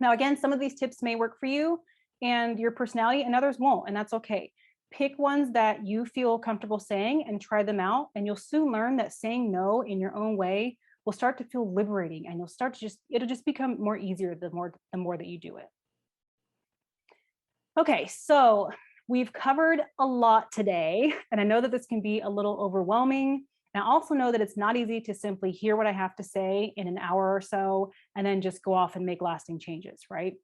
Now, again, some of these tips may work for you and your personality and others won't, and that's okay. Pick ones that you feel comfortable saying and try them out. And you'll soon learn that saying no in your own way will start to feel liberating, and it'll just become more easier the more that you do it. Okay, so we've covered a lot today, and I know that this can be a little overwhelming. And I also know that it's not easy to simply hear what I have to say in an hour or so and then just go off and make lasting changes, right?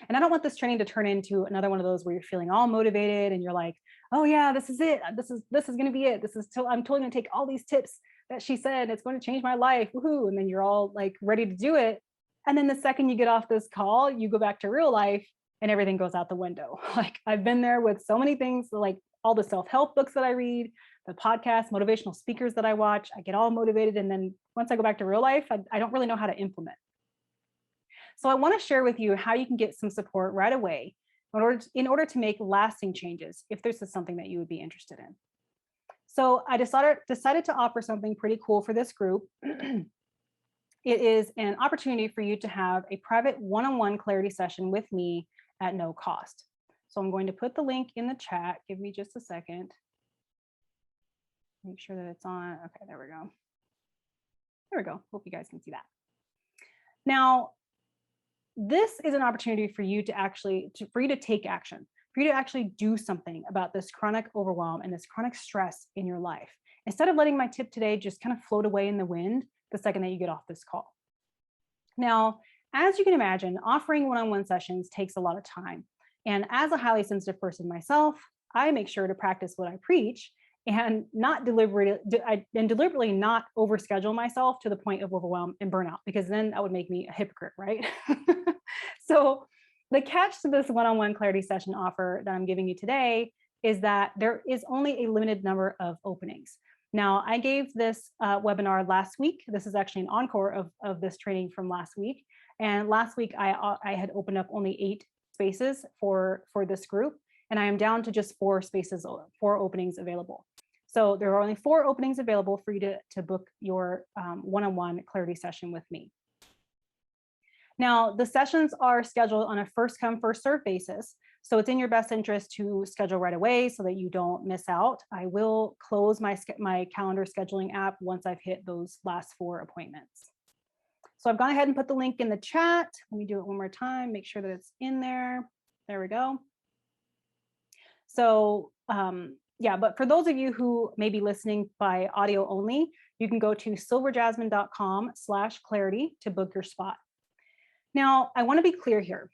And I don't want this training to turn into another one of those where you're feeling all motivated and you're like, oh yeah, this is it. This is going to be it. I'm totally going to take all these tips that she said, it's going to change my life. Woohoo. And then you're all like ready to do it. And then the second you get off this call, you go back to real life and everything goes out the window. Like I've been there with so many things, like all the self-help books that I read, the podcasts, motivational speakers that I watch, I get all motivated. And then once I go back to real life, I don't really know how to implement. So I want to share with you how you can get some support right away in order to make lasting changes, if this is something that you would be interested in. So I decided to offer something pretty cool for this group. It is an opportunity for you to have a private one-on-one clarity session with me at no cost. So I'm going to put the link in the chat. Give me just a second. Make sure that it's on. Okay, there we go. There we go. Hope you guys can see that. Now, this is an opportunity for you to take action, for you to actually do something about this chronic overwhelm and this chronic stress in your life. Instead of letting my tip today just kind of float away in the wind the second that you get off this call. Now, as you can imagine, offering one-on-one sessions takes a lot of time. And as a highly sensitive person myself, I make sure to practice what I preach and deliberately not overschedule myself to the point of overwhelm and burnout, because then that would make me a hypocrite, right? So the catch to this one-on-one clarity session offer that I'm giving you today is that there is only a limited number of openings. Now, I gave this webinar last week. This is actually an encore of this training from last week. And last week, I had opened up only 8 spaces for this group, and I am down to just 4 openings available. So there are only 4 openings available for you to book your one-on-one clarity session with me. Now, the sessions are scheduled on a first come, first serve basis. So it's in your best interest to schedule right away so that you don't miss out. I will close my calendar scheduling app once I've hit those last 4 appointments. So I've gone ahead and put the link in the chat. Let me do it one more time, make sure that it's in there. There we go. So yeah, but for those of you who may be listening by audio only, you can go to silverjasmine.com/clarity to book your spot. Now, I want to be clear here.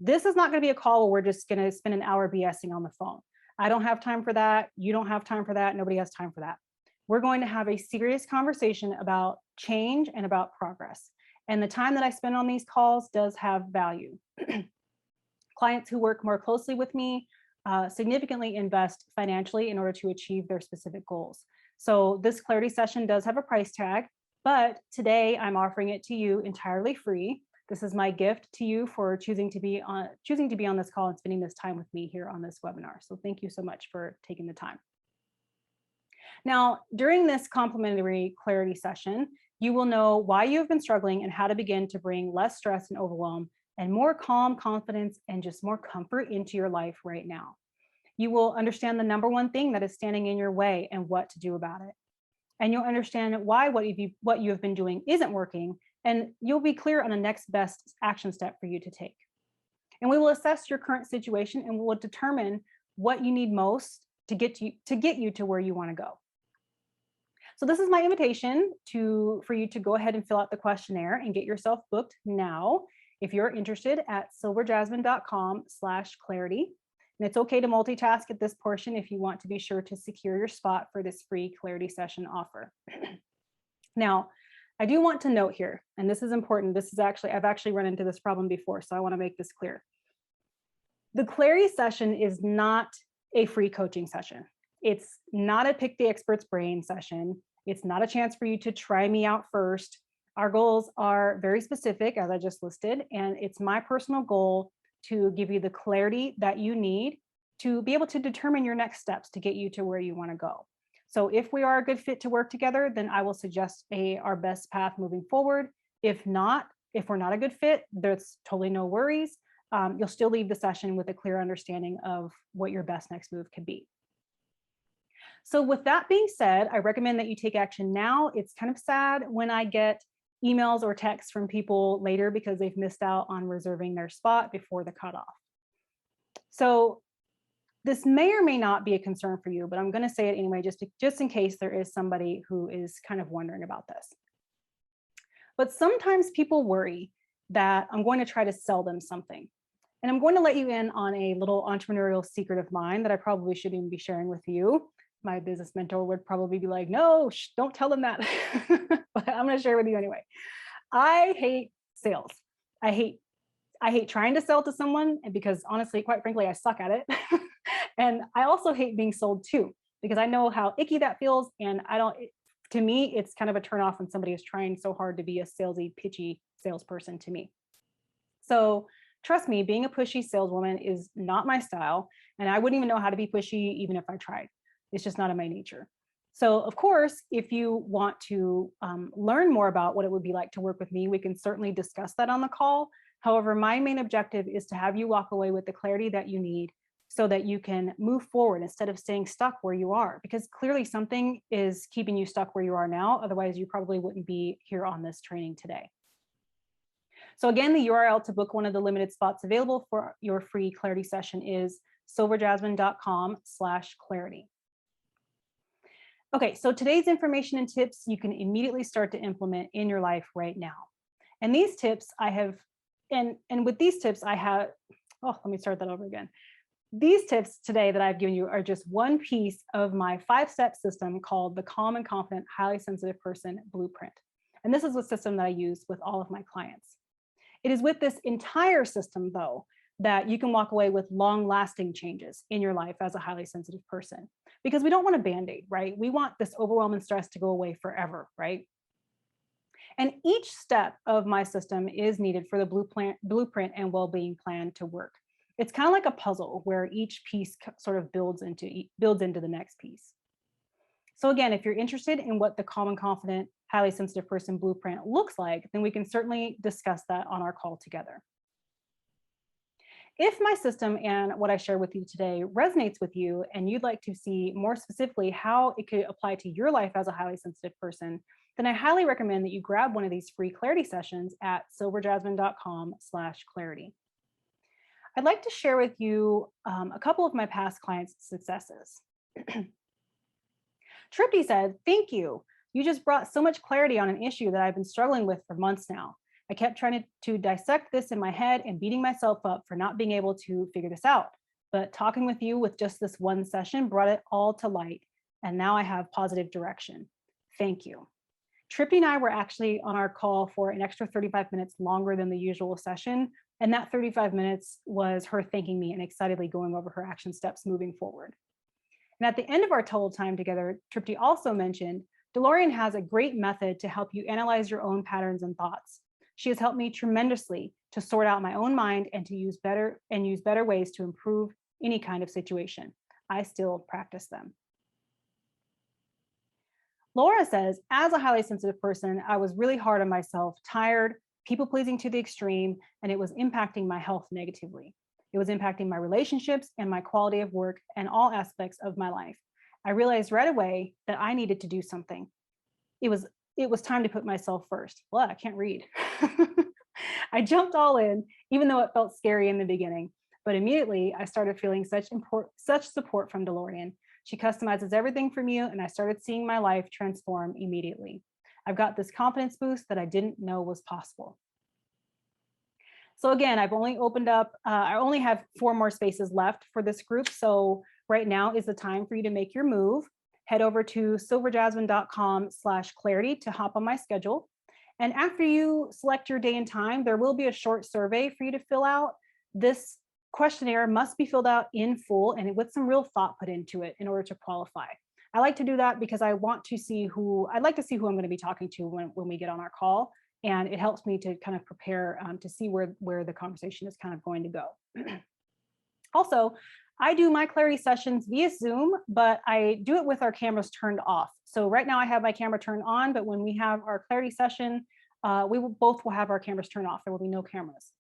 This is not going to be a call where we're just going to spend an hour BSing on the phone. I don't have time for that. You don't have time for that. Nobody has time for that. We're going to have a serious conversation about change and about progress. And the time that I spend on these calls does have value. Clients who work more closely with me significantly invest financially in order to achieve their specific goals. So this clarity session does have a price tag, but today I'm offering it to you entirely free. This is my gift to you for choosing to be on this call and spending this time with me here on this webinar. So thank you so much for taking the time. Now, during this complimentary clarity session, you will know why you have been struggling and how to begin to bring less stress and overwhelm and more calm, confidence, and just more comfort into your life right now. You will understand the number one thing that is standing in your way and what to do about it. And you'll understand why what you have been doing isn't working, and you'll be clear on the next best action step for you to take. And we will assess your current situation and we'll determine what you need most to get you to where you want to go. So this is my invitation for you to go ahead and fill out the questionnaire and get yourself booked now if you're interested at silverjasmine.com/clarity. And it's okay to multitask at this portion if you want to be sure to secure your spot for this free clarity session offer. Now, I do want to note here, and this is important. I've actually run into this problem before, so I want to make this clear. The clarity session is not a free coaching session. It's not a pick the expert's brain session. It's not a chance for you to try me out first. Our goals are very specific, as I just listed, and it's my personal goal to give you the clarity that you need to be able to determine your next steps to get you to where you want to go. So if we are a good fit to work together, then I will suggest our best path moving forward. If we're not a good fit, there's totally no worries. You'll still leave the session with a clear understanding of what your best next move could be. So with that being said, I recommend that you take action now. It's kind of sad when I get emails or texts from people later because they've missed out on reserving their spot before the cutoff. So this may or may not be a concern for you, but I'm going to say it anyway, just in case there is somebody who is kind of wondering about this. But sometimes people worry that I'm going to try to sell them something. And I'm going to let you in on a little entrepreneurial secret of mine that I probably shouldn't even be sharing with you. My business mentor would probably be like, no, don't tell them that. But I'm going to share with you anyway. I hate sales. I hate trying to sell to someone, and because honestly, quite frankly, I suck at it. And I also hate being sold to, because I know how icky that feels. And to me, it's kind of a turnoff when somebody is trying so hard to be a salesy, pitchy salesperson to me. So trust me, being a pushy saleswoman is not my style. And I wouldn't even know how to be pushy even if I tried. It's just not in my nature. So of course, if you want to learn more about what it would be like to work with me, we can certainly discuss that on the call. However, my main objective is to have you walk away with the clarity that you need so that you can move forward instead of staying stuck where you are, because clearly something is keeping you stuck where you are now. Otherwise, you probably wouldn't be here on this training today. So again, the URL to book one of the limited spots available for your free clarity session is silverjasmine.com/clarity. Okay, so today's information and tips you can immediately start to implement in your life right now. And these tips with these tips I have, let me start that over again. These tips today that I've given you are just one piece of my 5-step system called the Calm and Confident Highly Sensitive Person Blueprint. And this is a system that I use with all of my clients. It is with this entire system, though, that you can walk away with long-lasting changes in your life as a highly sensitive person. Because we don't want a Band-Aid, right? We want this overwhelm and stress to go away forever, right? And each step of my system is needed for the blueprint and well-being plan to work. It's kind of like a puzzle where each piece sort of builds into the next piece. So again, if you're interested in what the Calm and Confident Highly Sensitive Person Blueprint looks like, then we can certainly discuss that on our call together. If my system and what I share with you today resonates with you and you'd like to see more specifically how it could apply to your life as a highly sensitive person, then I highly recommend that you grab one of these free clarity sessions at silverjasmine.com/clarity. I'd like to share with you a couple of my past clients' successes. Tripti said, "Thank you. You just brought so much clarity on an issue that I've been struggling with for months now. I kept trying to dissect this in my head and beating myself up for not being able to figure this out. But talking with you with just this one session brought it all to light. And now I have positive direction. Thank you." Tripti and I were actually on our call for an extra 35 minutes longer than the usual session. And that 35 minutes was her thanking me and excitedly going over her action steps moving forward. And at the end of our total time together, Tripti also mentioned, DaLorean has a great method to help you analyze your own patterns and thoughts. She has helped me tremendously to sort out my own mind and to use better ways to improve any kind of situation. I still practice them. Laura says, as a highly sensitive person, I was really hard on myself, tired, people pleasing to the extreme, and it was impacting my health negatively. It was impacting my relationships and my quality of work and all aspects of my life. I realized right away that I needed to do something. It was time to put myself first. Well, I can't read. I jumped all in, even though it felt scary in the beginning. But immediately, I started feeling such support from DeLorean. She customizes everything from you, and I started seeing my life transform immediately. I've got this confidence boost that I didn't know was possible. So again, I've only opened up, I only have 4 more spaces left for this group. So right now is the time for you to make your move. Head over to silverjasmine.com/clarity to hop on my schedule. And after you select your day and time, there will be a short survey for you to fill out. This questionnaire must be filled out in full and with some real thought put into it in order to qualify. I like to do that because I'd like to see who I'm going to be talking to when we get on our call. And it helps me to kind of prepare to see where the conversation is kind of going to go. Also, I do my clarity sessions via Zoom, but I do it with our cameras turned off. So right now I have my camera turned on, but when we have our clarity session, we will have our cameras turned off. There will be no cameras.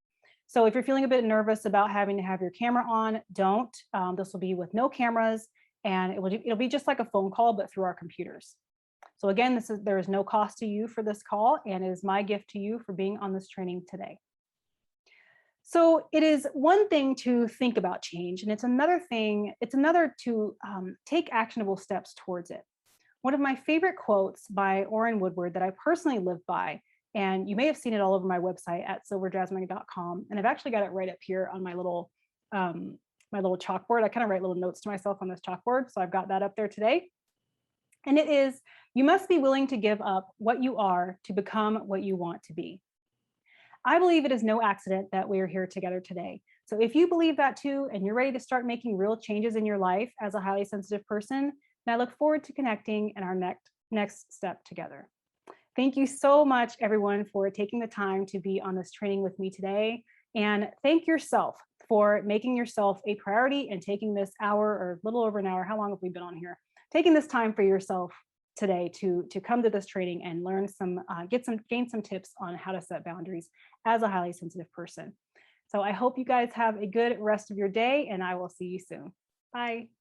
So if you're feeling a bit nervous about having to have your camera on, don't. This will be with no cameras, and it'll be just like a phone call, but through our computers. So again, there is no cost to you for this call, and it is my gift to you for being on this training today. So it is one thing to think about change, and it's another to take actionable steps towards it. One of my favorite quotes by Orrin Woodward that I personally live by, and you may have seen it all over my website at silverjasmine.com, and I've actually got it right up here on my little chalkboard. I kind of write little notes to myself on this chalkboard, so I've got that up there today. And it is, you must be willing to give up what you are to become what you want to be. I believe it is no accident that we are here together today. So if you believe that too, and you're ready to start making real changes in your life as a highly sensitive person, then I look forward to connecting in our next step together. Thank you so much, everyone, for taking the time to be on this training with me today. And thank yourself for making yourself a priority and taking this hour or a little over an hour. How long have we been on here? Taking this time for yourself today to come to this training and learn gain some tips on how to set boundaries as a highly sensitive person. So I hope you guys have a good rest of your day, and I will see you soon. Bye.